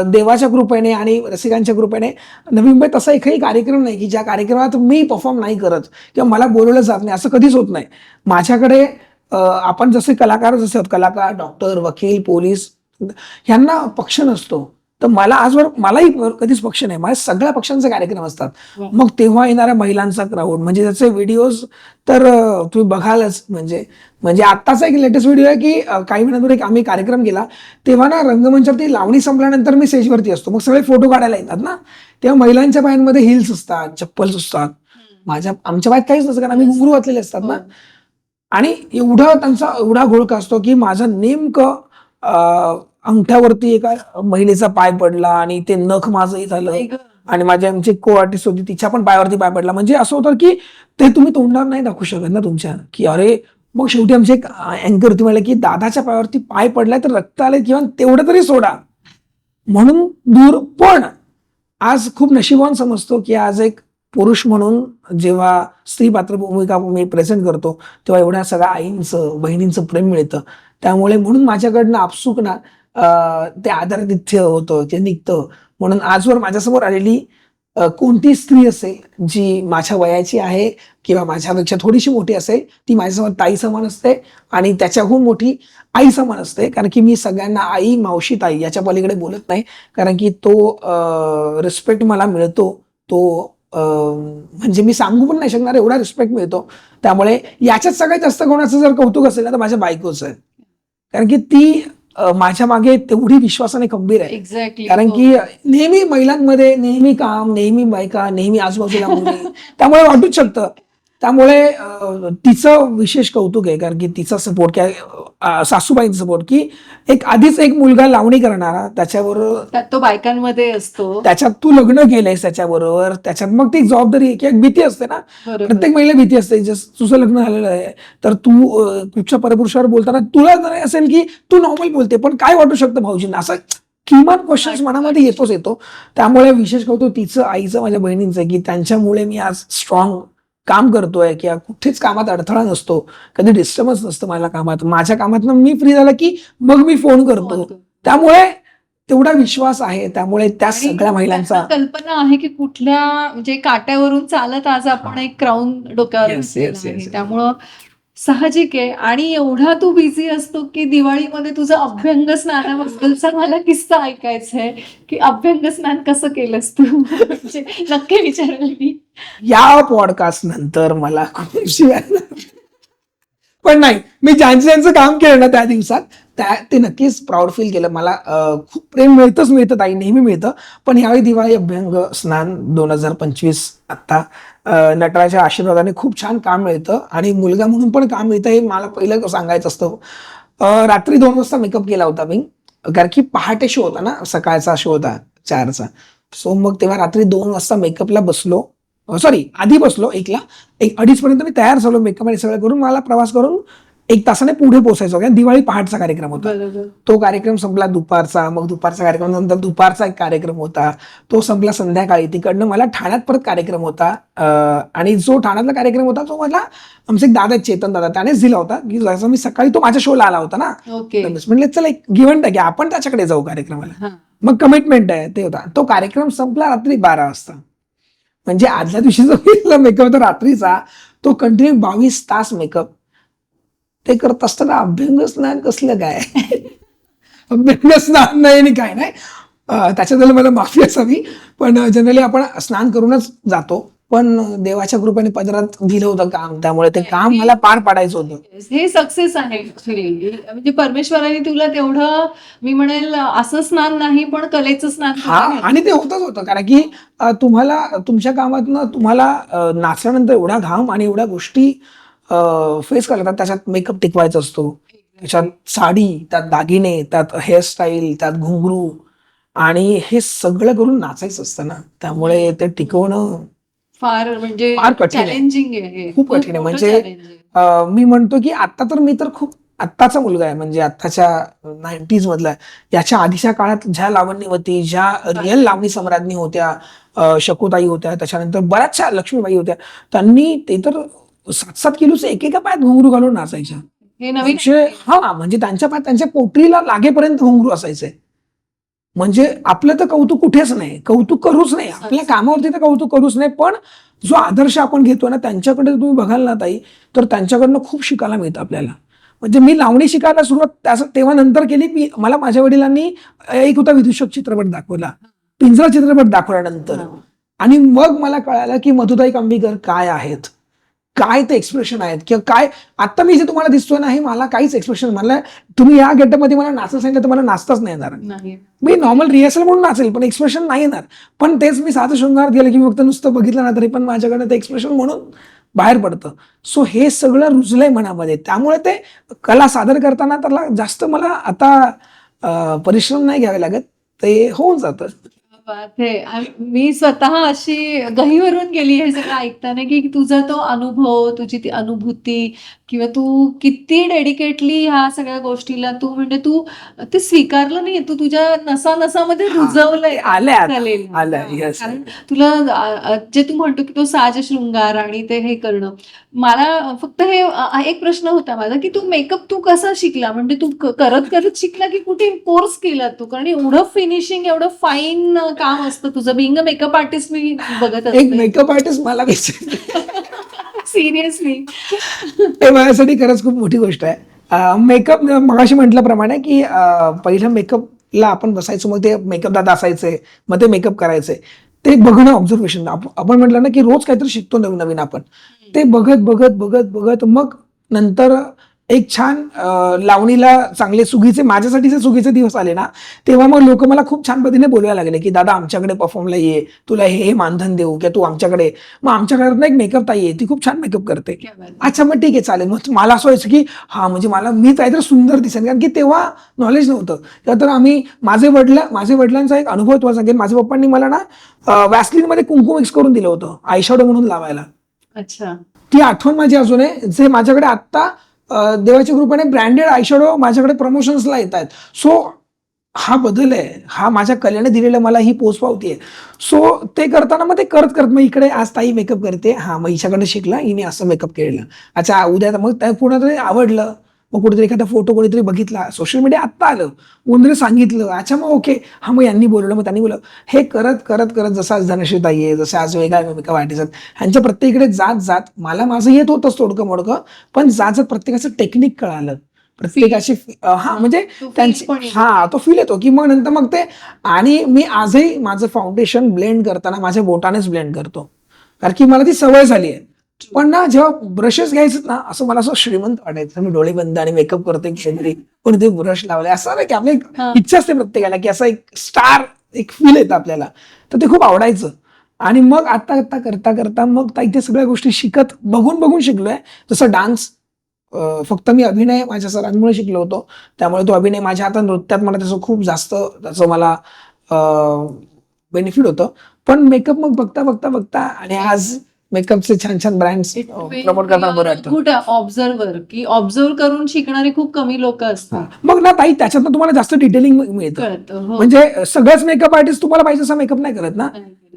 देवाच्या कृपेने आणि रसिकांच्या कृपेने नवी मुंबईत असा एकही कार्यक्रम नाही की ज्या कार्यक्रमात मी परफॉर्म नाही करत किंवा मला बोलवलं जात नाही, असं कधीच होत नाही. माझ्याकडे आपण जसे कलाकार, जसे आहोत कलाकार, डॉक्टर, वकील, पोलीस, ह्यांना पक्ष नसतो, तर मला आजवर मलाही कधीच पक्ष नाही. माझ्या सगळ्या पक्षांचे कार्यक्रम असतात. मग तेव्हा येणाऱ्या महिलांचा क्राऊड, म्हणजे त्याचे व्हिडिओज तर तुम्ही बघालच. म्हणजे आत्ताचा एक लेटेस्ट व्हिडिओ आहे की काही महिन्यांपूर्वी एक आम्ही कार्यक्रम केला, तेव्हा ना रंगमंचावरती लावणी संपल्यानंतर मी स्टेजवरती असतो, मग सगळे फोटो काढायला येतात ना, तेव्हा महिलांच्या पायांमध्ये हिल्स असतात, चप्पल्स असतात. आमच्या पायात काहीच नसतं, कारण आम्ही घुंगरू घातलेले असतात ना. आणि एवढा त्यांचा एवढा घोळका असतो की माझं नेमकं अंगठ्यावरती एका महिलेचा पाय पडला आणि ते नख माझंही झालं, आणि माझी आमची को आर्टिस्ट होती, तिच्या पण पायावरती पाय पडला. म्हणजे असं होतं की ते तुम्ही तोंडावर नाही दाखवू शकत ना तुमच्या, की अरे. मग शेवटी आमचे एक अँकर होती, म्हणाले की दादाच्या पायावरती पाय पडलाय तर रक्त आलंय, किंवा तेवढं तरी सोडा, म्हणून दूर. पण आज खूप नशिबान समजतो की आज एक पुरुष म्हणून जेव्हा स्त्री पात्र भूमिका मी प्रेझेंट करतो, तेव्हा एवढ्या सगळ्या आईंचं, बहिणींचं प्रेम मिळतं. त्यामुळे म्हणून माझ्याकडनं आपसूक ना ते आदरातिथ्य होतं, ते निघतं. म्हणून आजवर माझ्यासमोर आलेली कोणती स्त्री असेल जी माझ्या वयाची आहे किंवा माझ्यापेक्षा थोडीशी मोठी असेल, ती माझ्यासमोर ताई समान असते, आणि त्याच्याहून मोठी आई समान असते. कारण की मी सगळ्यांना आई, मावशी, ताई याच्या पलीकडे बोलत नाही, कारण की तो रिस्पेक्ट मला मिळतो, तो म्हणजे मी सांगू पण नाही शकणार, एवढा रिस्पेक्ट मिळतो. त्यामुळे याच्यात सगळ्यात जास्त कोणाचं जर कौतुक असेल ना, तर माझ्या बायकोचं आहे. कारण की ती माझ्या मागे तेवढी विश्वासाने खंबीर आहे. एक्झॅक्टली. कारण की नेहमी महिलांमध्ये नेहमी काम, नेहमी बायका, नेहमी आजूबाजूला मुली, त्यामुळे वाटूच शकतं. त्यामुळे तिचं विशेष कौतुक आहे, कारण की तिचा सपोर्ट, काय सासूबाईंचा सपोर्ट, की आधीच एक मुलगा लावणी करणारा, त्याच्याबरोबर तो बायकांमध्ये असतो. त्याच्यात तू लग्न केलंयस त्याच्याबरोबर, त्याच्यात मग ती जबाबदारी किंवा भीती असते ना, बरोबर. प्रत्येक महिला भीती असते. तुझं लग्न झालेलं आहे तर तू कुठच्या परपुरुषावर बोलताना तुला जर असेल की तू नॉर्मल बोलते, पण काय वाटू शकतं भाऊजींना, असं किमान क्वेश्चन्स मनामध्ये येतो. त्यामुळे विशेष कौतुक तिचं, आईचं, माझ्या बहिणींचं, की त्यांच्यामुळे मी आज स्ट्रॉंग काम करतोय, किंवा कुठेच कामात अडथळा नसतो, कधी डिस्टर्बन्स नसतं मला कामात. माझ्या कामातनं मी फ्री झालं की मग मी फोन करतो. त्यामुळे तेवढा विश्वास आहे. त्यामुळे त्या सगळ्या महिलांचा कल्पना आहे की कुठल्या म्हणजे काट्यावरून चालत आज आपण एक क्राऊन डोक्यावर Yes, घेतलेला yes, आहे. yes, yes. त्यामुळं साहजिक आहे. आणि एवढा तू बिझी असतो की दिवाळीमध्ये तुझं अभ्यंग स्नानाबद्दलचा मला किस्सा ऐकायचा आहे की अभ्यंग स्नान कसं केलंस तू? म्हणजे नक्की विचारेल मी. या पॉडकास्ट नंतर मला खूप शिवाय पण नाही, मी ज्यांचं ज्यांचं काम केलं ना त्या दिवसात ते नक्कीच प्राऊड फील केलं. मला खूप प्रेम मिळतं ताई, नेहमी मिळतं. पण ह्यावेळी दिवाळी अभ्यंग स्नान 2025 आत्ता नटराच्या आशीर्वादाने खूप छान काम मिळतं आणि मुलगा म्हणून पण काम मिळतं, हे मला पहिलं सांगायचं असतं. रात्री 2 वाजता मेकअप केला होता मी, कारण की पहाटे शो होता ना, सकाळचा शो होता 4चा. सो मग तेव्हा रात्री 2 वाजता मेकअपला बसलो, सॉरी आधी बसलो 1ला, 1-2:30 पर्यंत मी तयार झालो मेकअप आणि सगळं करून. मला प्रवास करून 1 तासाने पुढे पोहोचायचो, कारण दिवाळी पहाटचा कार्यक्रम होता. बरोबर. तो कार्यक्रम संपला दुपारचा, मग दुपारचा कार्यक्रम नंतर दुपारचा एक कार्यक्रम होता, तो संपला संध्याकाळी. तिकडनं मला ठाण्यात परत कार्यक्रम होता, आणि जो ठाण्यातला कार्यक्रम होता तो मला आमचे एक दादा चेतन दादा त्यानेच दिला होता, की जसं मी सकाळी तो माझ्या शोला आला होता ना, ओके. म्हणले चला एक गिव्हन आहे की आपण त्याच्याकडे जाऊ कार्यक्रमाला. हा. मग कमिटमेंट आहे ते होता. तो कार्यक्रम संपला रात्री 12 वाजता. म्हणजे आदल्या दिवशी जो केलेला मेकअप होता रात्रीचा, तो कंटिन्यू 22 तास मेकअप ते करत असताना अभ्यंग स्नान कसलं काय? अभ्यंग स्नान नाही आणि काय नाही, त्याच्याबद्दल मला माफी असावी. पण जनरली आपण स्नान करूनच जातो, पण देवाच्या कृपेने पदरात दिलं होतं काम, त्यामुळे ते काम मला पार पाडायचं होतं. हे सक्सेस आहे ऍक्च्युली. म्हणजे परमेश्वराने तुला तेवढं, मी म्हणेल असं स्नान नाही पण कलेचं स्नान हा, तुला घातलं. आणि ते होतं कारण की तुम्हाला तुमच्या कामातनं तुम्हाला नाचल्यानंतर एवढा घाम आणि एवढ्या गोष्टी फेस करतात. त्याच्यात मेकअप टिकवायचा असतो, त्याच्यात साडी, त्यात दागिने, त्यात हेअरस्टाईल, त्यात घुंगरू, आणि हे सगळं करून नाचायचं असतं ना, त्यामुळे ते टिकवणं फार म्हणजे फार कठीण आहे. चॅलेंजिंग आहे हे. खूप कठीण आहे. मोठं म्हणजे challenge आहे. मी म्हणतो की मी तर खूप आत्ताचा मुलगा आहे, म्हणजे आत्ताच्या 90s मधला. याच्या आधीच्या काळात ज्या लावण्यवती, ज्या रिअल लावणी सम्राज्ञी होत्या, शकुताई होत्या, त्याच्यानंतर बऱ्याचशा लक्ष्मीबाई होत्या, त्यांनी ते तर 7-7 किलोचे एकेका पायात घुंगरू घालून नाचायच्या. हे नवीन म्हणजे म्हणजे त्यांच्या पायात त्यांच्या पोटरीला लागेपर्यंत घुंगरू असायचे. म्हणजे आपलं तर कौतुक कुठेच नाही, कौतुक करूच नाही, आपल्या कामावरती तर कौतुक करूच नाही. पण जो आदर्श आपण घेतो ना, त्यांच्याकडे तुम्ही बघाल ना ताई, तर त्यांच्याकडनं खूप शिकायला मिळतं आपल्याला. म्हणजे मी लावणी शिकायला सुरुवात तेव्हा नंतर केली. मला माझ्या वडिलांनी एक होता विदूषक चित्रपट दाखवला, पिंजरा चित्रपट दाखवल्यानंतर, आणि मग मला कळालं की मधुताई कांबीकर काय आहेत, काय ते एक्सप्रेशन आहेत, किंवा काय आता मी जे तुम्हाला दिसतोय ना, हे मला काहीच एक्सप्रेशन, मला तुम्ही या गेटअपमध्ये मला नाचायला सांगितलं तर मला नाचताच नाही येणार. नाही. मी नॉर्मल रिहर्सल म्हणून नाचेल, पण एक्सप्रेशन नाही येणार. पण तेच मी साधं शृंगार केलं की फक्त नुसतं बघितलं ना, तरी पण माझ्याकडे ते एक्सप्रेशन म्हणून बाहेर पडतं. सो हे सगळं रुजलंय मनामध्ये, त्यामुळे ते कला सादर करताना त्याला जास्त मला आता परिश्रम नाही घ्यावे लागत, ते होऊन जातं. बात आहे. मी स्वतः अशी गहीवरून गेली हे सगळं ऐकताना की तुझा तो अनुभव, तुझी ती अनुभूती, किंवा तू किती डेडिकेटली ह्या सगळ्या गोष्टीला तू म्हणजे तू ते स्वीकारलं नाही, तू तुझ्या नसामध्ये रुजवलंय कलेला. आलंय, yes. कारण तुला जे तू म्हणतो की तो साज शृंगार आणि ते हे करणं, मला फक्त हे एक प्रश्न होता माझा की तू मेकअप तू कसा शिकला? म्हणजे तू करत शिकला की कुठे कोर्स केला तू? कारण एवढं फिनिशिंग, एवढं फाईन काम असतं तुझं. बिंग अ मेकअप आर्टिस्ट मी बघत एक असते. मेकअप आर्टिस्ट मला सिरियसली. हे माझ्यासाठी खरंच खूप मोठी गोष्ट आहे. मेकअप मगाशी म्हटल्याप्रमाणे की पहिलं मेकअपला आपण बसायचो, मग ते मेकअप दादा असायचे, मग ते मेकअप करायचे, ते बघणं, ऑब्झर्वेशन. आपण म्हटलं ना की रोज काहीतरी शिकतो नवीन नवीन आपण, ते बघत बघत बघत बघत मग नंतर एक छान लावणीला चांगले सुगीचे, माझ्यासाठी जे सुगीचे दिवस आले ना, तेव्हा मग लोक मला खूप छान पद्धतीने बोलायला लागले की दादा आमच्याकडे परफॉर्मला ये, तुला हे मानधन देऊ, किंवा तू आमच्याकडे. मग आमच्या घरात एक मेकअप ताई आहे, ती खूप छान मेकअप करते. अच्छा, मग ठीक आहे, चालेल. मग मला असं व्हायचं की हा, म्हणजे मी काहीतरी सुंदर दिसेल, कारण की तेव्हा नॉलेज नव्हतं. तर माझे वडिलांचा एक अनुभव तुम्हाला सांगेल. माझ्या पप्पांनी मला ना वॅसलीनमध्ये कुंकू मिक्स करून दिलं होतं आयशॅडो म्हणून लावायला. अच्छा. ती आठवण माझी अजून आहे. जे माझ्याकडे आत्ता देवाच्या कृपेने ब्रँडेड आयशॅडो माझ्याकडे प्रमोशन्सला येत आहेत. सो हा बदल आहे, हा माझ्या कलेने दिलेला मला ही पोचपावती आहे. सो ते करताना मग ते करत मग इकडे आज ताई मेकअप करते, हा मग हिच्याकडे शिकला, हिने असं मेकअप केलेलं, अच्छा उद्या मग त्या पुन्हा ते आवडलं, मग कुठेतरी एखादा फोटो कोणीतरी बघितला, सोशल मीडिया आत्ता आलं, कोणतरी सांगितलं, अच्छा मग ओके, हा मग यांनी बोलवलं, मग त्यांनी बोललं, हे करत करत करत जसं आज धनश्रीताई आहे, जसं आज वेगळ्या मेकअप आर्टिस्ट आहेत, ह्यांच्या प्रत्येकडे जात जात मला माझं येत होतंच तोडकं मोडकं, पण जात जात प्रत्येकाचं टेक्निक कळालं, प्रत्येकाची हा म्हणजे तो feel त्यांची पण येतो. हा तो फील येतो की मग नंतर मग ते. आणि मी आजही माझं फाउंडेशन ब्लेंड करताना माझ्या बोटानेच ब्लेंड करतो, कारण की मला ती सवय झाली आहे. पण ना जेव्हा ब्रशेस घ्यायचं ना, असं मला असं श्रीमंत वाटायचं, मी डोळे बंद आणि मेकअप करते शेजारी कोणीतरी ब्रश लावले, असं नाही की आपली एक हा. इच्छा असते प्रत्येकाला की असं एक स्टार एक फील येतं आपल्याला, तर ते खूप आवडायचं. आणि मग आता आता करता करता मग इथे सगळ्या गोष्टी शिकत बघून बघून शिकलोय. जसं डान्स फक्त मी अभिनय माझ्या सरांमुळे शिकलो होतो, त्यामुळे तो अभिनय माझ्या आता नृत्यात मला त्याचं खूप जास्त त्याचं मला बेनिफिट होतं. पण मेकअप मग बघता बघता बघता आणि आज मेकअपचे छान छान ब्रँड्स प्रमोट करताना बरं वाटतं. गुड ऑब्झर्वर की ऑब्झर्व करून शिकणारे खूप कमी लोक असतात. मग ना ताई त्याच्यातनं तुम्हाला जास्त डिटेलिंग मिळतं. कळतं, हो. म्हणजे सगळ्याच मेकअप आर्टिस्ट तुम्हाला पाहिजे असा मेकअप नाही करत ना,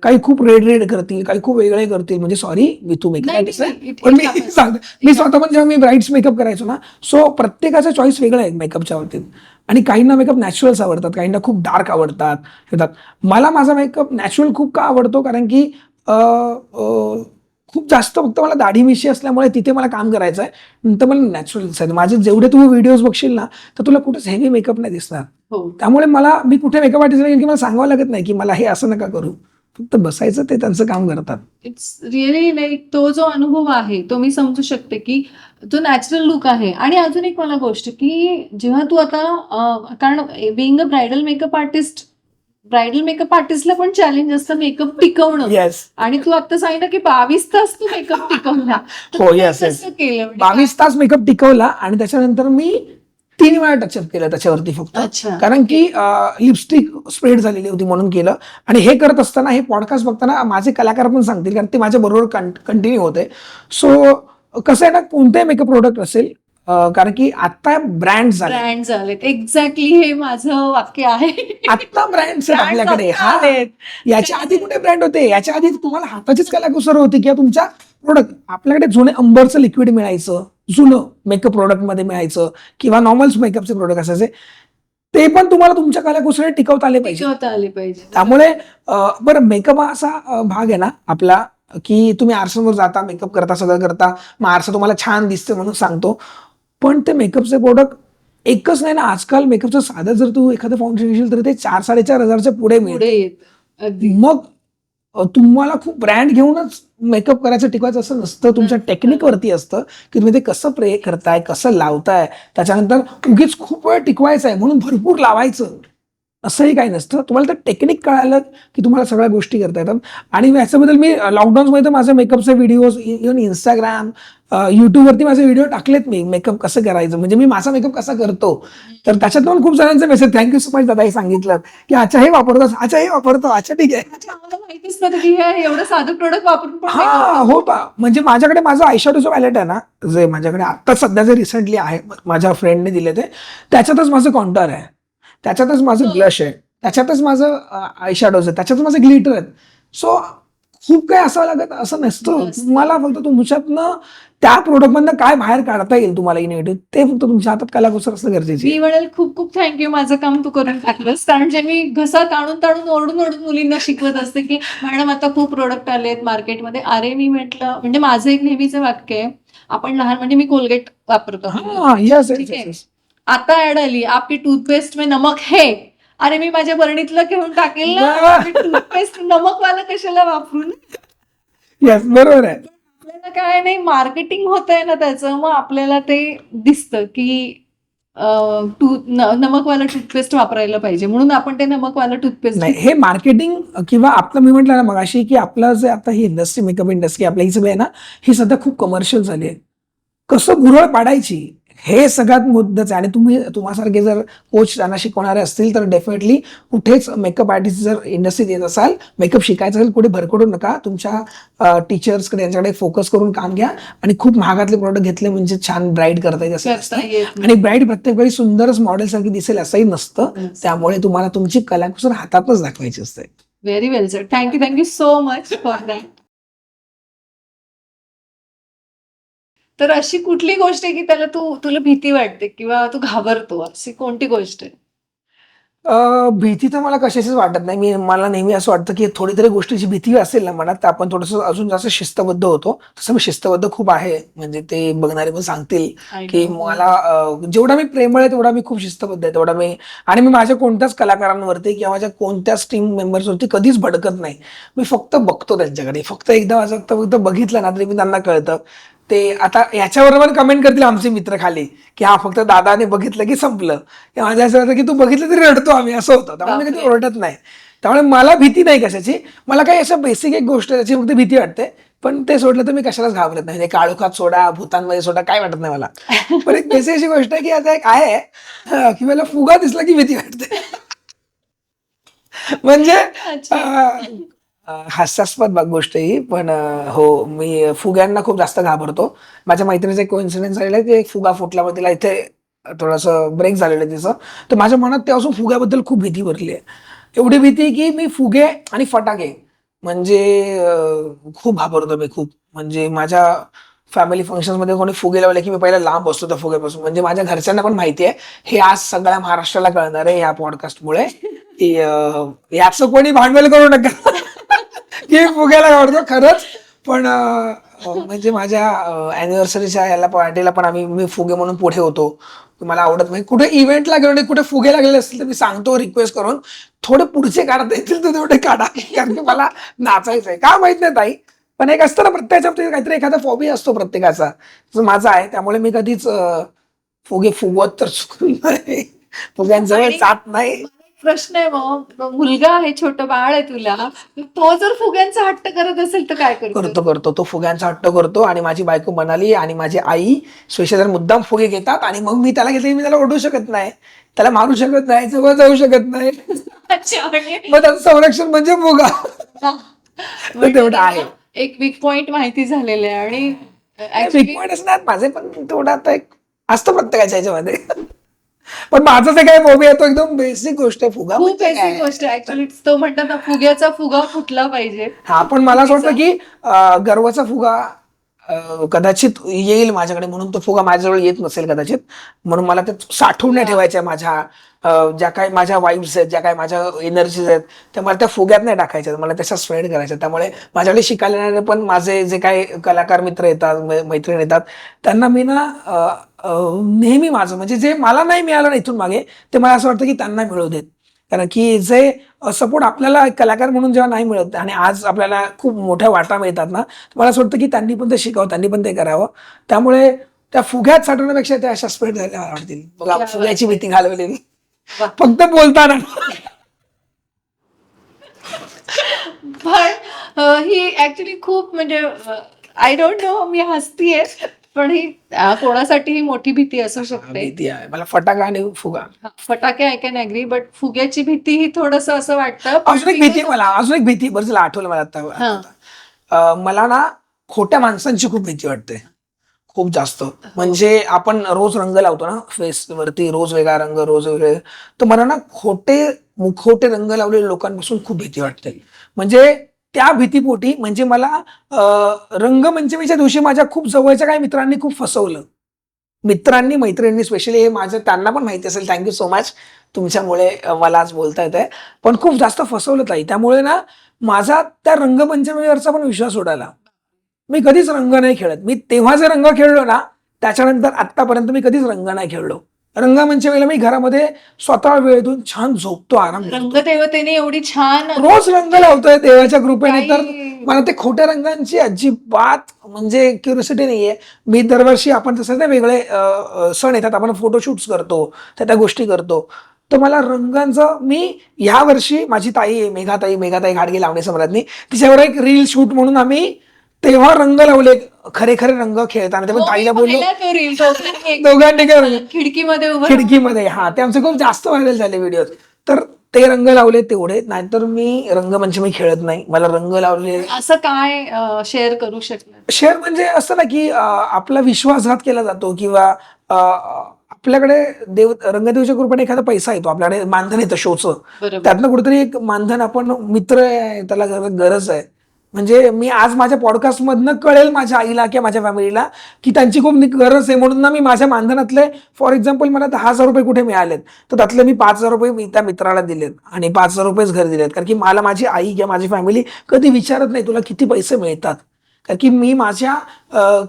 काही खूप रेड करतील, काही खूप वेगळे करतील. म्हणजे सॉरी मी तू मेकअप नाही, आर्टिस्ट नाही, आहे, it- पण it मी happens. सांगतो, मी स्वतः पण जेव्हा मी ब्राईड्स मेकअप करायचो ना, सो प्रत्येकाचा चॉईस वेगळा आहे मेकअपच्या बाबतीत. आणि काहींना मेकअप नॅचरल्स आवडतात, काहींना खूप डार्क आवडतात येतात. मला माझा मेकअप नॅचरल खूप का आवडतो, कारण की खूप जास्त फक्त मला दाढी मिशी असल्यामुळे तिथे मला काम करायचं आहे, नंतर मला नॅचरल दिसायचं. माझे जेवढे तुम्ही व्हिडिओज बघशील ना, तर तुला कुठेच हेवी मेकअप नाही दिसणार. हो. त्यामुळे मला मी कुठे मेकअप आर्टिस्ट की मला सांगावं लागत नाही की मला हे असं नका करू, फक्त बसायचं, ते त्यांचं काम करतात. इट्स रिअली लाईक तो जो अनुभव आहे तो मी समजू शकते की तो नॅचरल लुक आहे. आणि अजून एक मला गोष्ट की जेव्हा तू आता कारण बिईंग अ ब्रायडल मेकअप आर्टिस्टला पण चॅलेंज असतं मेकअप टिकवणं. येस, आणि तू आता सांगितलं की 22 तास तू मेकअप टिकवला. तर हो, ते येस, येस. कसं केलं म्हणजे 22 तास मेकअप टिकवला आणि त्याच्यानंतर मी 3 वेळा टचअप केलं त्याच्यावरती फक्त, अच्छा. कारण की लिपस्टिक स्प्रेड झालेली होती म्हणून केलं. आणि हे करत असताना, हे पॉडकास्ट बघताना माझे कलाकार पण सांगतील, कारण ते माझ्या बरोबर कंटिन्यू होते. सो कसं आहे ना, कोणताही मेकअप प्रोडक्ट असेल, कारण की आता ब्रँड झाले, ब्रँड झालेत. एक्झॅक्टली हे माझं वाक्य आहे. आत्ता ब्रँड्स आहेत Brands आपल्याकडे. आता हा, आलेत. याच्या आधी कुठे ब्रँड होते? याच्या आधी तुम्हाला हाताचीच कलाकुसर होती किंवा तुमच्या प्रोडक्ट. आपल्याकडे जुने अंबरचं लिक्विड मिळायचं, जुनं मेकअप प्रोडक्ट मध्ये मिळायचं, किंवा नॉर्मल मेकअपचे प्रोडक्ट असायचे, ते पण तुम्हाला तुमच्या कलाकुसरीत टिकवता आले पाहिजे. टिकवता आली पाहिजे. त्यामुळे बरं, मेकअप हा असा भाग आहे ना आपला, की तुम्ही आरशांवर जाता, मेकअप करता, सगळं करता, मग आरसा तुम्हाला छान दिसते म्हणून सांगतो, पण ते मेकअपचे प्रोडक्ट एकच नाही ना. आजकाल मेकअपचं साधं जर तू एखादं फाउंडेशन घेशील तर ते 4-4.5 हजारच्या पुढे मिळते. पुढे येत अगदी. मग तुम्हाला खूप ब्रँड घेऊनच मेकअप करायचं, टिकवायचं असं नसतं. तुमच्या टेक्निकवरती असतं की तुम्ही ते कसं प्रे करताय, कसं लावताय. त्याच्यानंतर उगीच खूप वेळ टिकवायचं आहे म्हणून भरपूर लावायचं असंही काही नसतं. तुम्हाला तर टेक्निक कळालं की तुम्हाला सगळ्या गोष्टी करता येतात. आणि याच्याबद्दल मी लॉकडाऊनमध्ये तर माझे मेकअपचे व्हिडिओज इव्हन इंस्टाग्राम, युट्यूबवरती माझे व्हिडिओ टाकलेत मी, मेकअप कसं करायचं, म्हणजे मी माझा मेकअप कसा करतो. तर त्याच्यात पण खूप जणांचे मेसेज, थँक्यू सो मच दादा, हे सांगितलं की अच्छा हे वापरतो, अच्छा हे वापरतो, अच्छा ठीक आहे. अच्छा, आम्हाला माहितीच नव्हतं की हे एवढं साधं प्रोडक्ट वापरून पण हा, makeup हो का. म्हणजे माझ्याकडे माझं आयशॅडोचं पॅलेट आहे ना, जे माझ्याकडे आता सध्या जे रिसेंटली आहे, माझ्या फ्रेंडने दिले ते, त्याच्यातच माझं कॉन्टर आहे, त्याच्यातच माझं ब्लश आहे, त्याच्यातच माझं आयशॅडोज आहे, त्याच्यातच माझं ग्लिटर आहे. सो खूप काही असावं लागत असं नसतं. नसतं. तुम्हाला फक्त तुमच्यातनं त्या प्रोडक्टमधनं काय बाहेर काढता येईल तुम्हाला इनोव्हेटिव्ह, ते फक्त तुमच्या हातात कलाकुसर असणं गरजेची मी आहे. म्हणेल खूप खूप थँक्यू, माझं काम तू करून टाकलंस. कारण जे मी घसा ताणून ताणून ओरडून ओरडून मुलींना शिकवत असते की मॅडम आता खूप प्रोडक्ट आलेत मार्केटमध्ये. अरे मी म्हटलं, म्हणजे माझं एक नेहमीचं वाक्य आहे, आपण लहान म्हणजे मी कोलगेट वापरतो. हा, येस, ठीक आहे. आता ऍड आली आपकी टूथपेस्ट में नमक है. अरे मी माझ्या बरणीतलं घेऊन टाकेल ना, टूथपेस्ट नमकवाला कशाला वापरून. येस, बरोबर आहे. आपल्याला काय नाही, मार्केटिंग होत आहे ना त्याचं, मग आपल्याला ते दिसतं की नमकवाला टूथपेस्ट वापरायला पाहिजे, म्हणून आपण ते नमकवाला टूथपेस्ट नाही, हे मार्केटिंग किंवा आपलं, मी म्हटलं ना मगाशी की आपलं जे आता ही इंडस्ट्री, मेकअप इंडस्ट्री आपल्या ही सगळी आहे ना, ही सध्या खूप कमर्शियल झाली आहे. कसं भुरळ पाडायची हे सगळ्यात मुद्दाच आहे. आणि तुम्हासारखे जर कोच त्यांना शिकवणारे असतील तर डेफिनेटली कुठेच मेकअप आर्टिस्ट जर इंडस्ट्रीत येत असाल, मेकअप शिकायचं असेल, कुठे भरकडू नका. तुमच्या टीचर्सकडे, यांच्याकडे फोकस करून काम घ्या. आणि खूप महागातले प्रोडक्ट घेतले म्हणजे छान ब्राईड करता येईल असं करता नसतं. येत नाही. आणि ब्राईड प्रत्येक वेळी सुंदरच मॉडेल सारखी दिसेल असंही नसतं. त्यामुळे तुम्हाला तुमची कलाकुसर हातातच दाखवायची असते. Very well sir, thank you so much for that. तर अशी कुठली गोष्ट आहे की तुला भीती वाटते किंवा तू घाबरतो, अशी कोणती गोष्ट आहे? भीती तर मला कशाचीच वाटत नाही. मला नेहमी असं वाटतं, की थोडी तरी गोष्टीची भीती असेल ना मनात, तर आपण थोडंसं अजून जास्त शिस्तबद्ध होतो. तसं मी शिस्तबद्ध खूप आहे. म्हणजे ते बघणारे पण सांगतील, आय की नो. मला जेवढा मी प्रेमळ आहे, तेवढा मी खूप शिस्तबद्ध आहे. तेवढा मी आणि मी माझ्या कोणत्याच कलाकारांवरती किंवा माझ्या कोणत्याच टीम मेंबर्सवरती कधीच भडकत नाही. मी फक्त बघतो त्यांच्याकडे. फक्त एकदा माझं फक्त बघितलं ना, तरी मी त्यांना कळतं. ते आता याच्यावर पण कमेंट करतील आमचे मित्र खाली, की हा फक्त दादाने बघितलं की संपलं. किंवा माझ्या असं वाटतं की तू बघितलं तरी रडतो आम्ही, असं होतं. त्यामुळे मी कधी बापरे. ओरडत नाही. त्यामुळे मला भीती नाही कशाची. मला काही असं बेसिक एक गोष्ट आहे, त्याची फक्त भीती वाटते. पण ते सोडलं तर मी कशालाच घाबरत नाही. म्हणजे काळोखात सोडा, भूतांमध्ये सोडा, काय वाटत नाही मला. पण एक बेसिक अशी गोष्ट आहे की आता एक आहे, की मला फुगा दिसला की भीती वाटते. म्हणजे अच्छा. हास्यास्पद गोष्ट ही. पण हो, मी फुग्यांना खूप जास्त घाबरतो. माझ्या मैत्रिणीचा एक कोइन्सिडेन्स झालेला आहे, की एक फुगा फुटला, मग तिला इथे थोडंसं ब्रेक झालेलं आहे तिचं. तर माझ्या मनात तेव्हापासून फुग्याबद्दल खूप भीती भरली आहे. एवढी भीती की मी फुगे आणि फटाके म्हणजे खूप घाबरतो मी खूप. म्हणजे माझ्या फॅमिली फंक्शन्समध्ये कोणी फुगे लावले, की मी पहिला लांब बसतो त्या फुग्यापासून. म्हणजे माझ्या घरच्यांना पण माहिती आहे. हे आज सगळ्या महाराष्ट्राला कळणार आहे या पॉडकास्टमुळे, की याचं कोणी भांडवल करू नका. की फुग्याला आवडतो खरंच. पण म्हणजे माझ्या अॅनिव्हर्सरीच्या याला पार्टीला पण मी फुगे म्हणून पुढे होतो. मला आवडत नाही. कुठे इव्हेंटला गेलो नाही, कुठे फुगे लागलेले असतील तर मी सांगतो रिक्वेस्ट करून, थोडे पुढचे काढता येतील तर तेवढे काढा. कारण की मला नाचायचंय. का माहित नाही ताई. पण एक असतं ना, प्रत्येकाच्या बाबतीत काहीतरी एखादा फॉबी असतो प्रत्येकाचा. जो माझा आहे. त्यामुळे मी कधीच फुगे फुगवत तर चुकून नाही. फुग्यांजवळ आणि जात नाही. मला एक प्रश्न आहे, मग मुलगा आहे, छोटं बाळ आहे तुला, तो जर फुग्यांचा हट्ट करत असेल तर काय करतो? करतो. तो फुग्यांचा हट्ट करतो आणि माझी बायको म्हणाली आणि माझी आई स्पेशल मुद्दाम फुगे घेतात आणि मग मी त्याला घेतले, मी त्याला ओढू शकत नाही, त्याला मारू शकत नाही, जवळ जाऊ शकत नाही. अच्छा, म्हणजे मग त्याचं संरक्षण म्हणजे फुगा. तर तेवढं आहे. त्याला एक वीक पॉइंट माहिती झालेले आहे आणि बिग ऍक्च्युली पॉईंटच नाही माझे, पण तेवढं आता एक असतं प्रत्येकाच्या ह्याच्यामध्ये. पण माझं जे काही फॉबी आहे तो एकदम बेसिक गोष्ट आहे. फुगा खूप म्हणजे बेसिक काय? गोष्ट आहे. ऍक्च्युली तो म्हणतात ना, फुग्याचा फुगा फुटला पाहिजे. हा, पण मला असं चुकीचा. वाटतं की गर्वाचा फुगा कदाचित येईल माझ्याकडे, म्हणून तो फुगा माझ्याजवळ येत नसेल कदाचित. म्हणून मला ते साठवून नाही ठेवायच्या माझ्या ज्या काही माझ्या वाईब्स आहेत, ज्या काही माझ्या एनर्जीज आहेत, त्या मला त्या फुग्यात नाही टाकायच्या, मला त्याच्या स्प्रेड करायच्या. त्यामुळे माझ्याकडे शिकायला येणारे पण माझे जे काही कलाकार मित्र येतात, मैत्रीण येतात, त्यांना मी ना नेहमी माझं म्हणजे जे मला नाही मिळालं ना इथून मागे, ते मला असं वाटतं की त्यांना मिळू देत. कारण की जे सपोर्ट आपल्याला एक कलाकार म्हणून जेव्हा नाही मिळत आणि आज आपल्याला खूप मोठ्या वाटा मिळतात ना, मला असं वाटतं की त्यांनी पण ते शिकावं, त्यांनी पण ते करावं. त्यामुळे त्या फुग्यात साठवण्यापेक्षा त्या अशा स्प्रेड झाल्या आवडतील. बघा, क्या फुग्याची बात आहे. भीती घालवलेली वा. फक्त बोलताना. पण ही ऍक्च्युली खूप म्हणजे आय डोंट नो, मी हसतीये, पण ही कोणासाठी ही मोठी भीती असू शकते. भीती आहे मला, फटाका आणि फुगा. फटाके आय कॅन ऍग्री, बट फुग्याची भीती ही थोडस असं वाटतं. पण अजून एक भीती आहे मला, अजून एक भीती, बरं झालं आठवलं मला आता. हा. मला ना खोट्या माणसांची खूप भीती वाटते, खूप जास्त. म्हणजे आपण रोज रंग लावतो ना फेस वरती, रोज वेगळा रंग, रोज वेगळे. तर मला ना मुखवटे रंग लावलेल्या लोकांपासून खूप भीती वाटते. म्हणजे त्या भीतीपोटी म्हणजे मला रंगपंचमीच्या दिवशी माझ्या खूप जवळच्या काही मित्रांनी खूप फसवलं. मित्रांनी, मैत्रिणींनी स्पेशली, हे माझं त्यांना पण माहिती असेल. Thank you so much. तुमच्यामुळे मला आज बोलता येतंय. पण खूप जास्त फसवलं ताई. त्यामुळे ना माझा त्या रंगपंचमीवरचा पण विश्वास उडाला. मी कधीच रंग नाही खेळत. मी तेव्हा जे रंग खेळलो ना, त्याच्यानंतर आत्तापर्यंत मी कधीच रंग नाही खेळलो. रंगपंचमीला मी घरामध्ये स्वतः वेळ देऊन छान झोपतो, आराम करतो. रंगदेवतेने एवढी छान रोज रंग लावतोय देवाच्या कृपेने. तर काही- मला ते खोट्या रंगांची अजिबात म्हणजे क्युरिओसिटी नाहीये. मी दरवर्षी आपण तसं ना वेगळे सण येतात, आपण फोटोशूट्स करतो, त्या गोष्टी करतो. तर मला रंगांचं, मी ह्या वर्षी माझी ताई आहे, मेघाताई घाडगे, लावणी सम्राज्ञी, तिच्यावर एक रील शूट म्हणून आम्ही तेव्हा रंग लावले, खरे खरे रंग खेळताना. ते पण हो, मी ताईला बोललो, पाहिला तो reel. दोघांनी काय रंग खिडकीमध्ये उभं खिडकीमध्ये, हा, ते आमचे खूप जास्त व्हायरल झाले व्हिडिओ. तर ते रंग लावले तेवढे, नाहीतर मी रंगपंचमी खेळत नाही. मला रंग लावले असं काय शेअर करू शकणार? शेअर म्हणजे असं ना की आपला विश्वासघात केला जातो, किंवा आपल्याकडे रंगदेवीच्या कृपेने एखादा पैसा येतो, आपल्याकडे मानधन येतं शोचं, बरोबर. त्यातनं कुठेतरी एक मानधन, आपण मित्र आहे, त्याला गरज आहे, म्हणजे मी आज माझ्या पॉडकास्टमधनं कळेल माझ्या आईला किंवा माझ्या फॅमिलीला की त्यांची खूप गरज आहे, म्हणून ना मी माझ्या मानधनातले फॉर एक्झाम्पल मला 10,000 रुपये कुठे मिळालेत तर त्यातले मी 5,000 रुपये मी त्या मित्राला दिलेत आणि 5,000 रुपयेच घर दिलेत. कारण की मला माझी आई किंवा माझी फॅमिली कधी विचारत नाही तुला किती पैसे मिळतात. कारण की मी माझ्या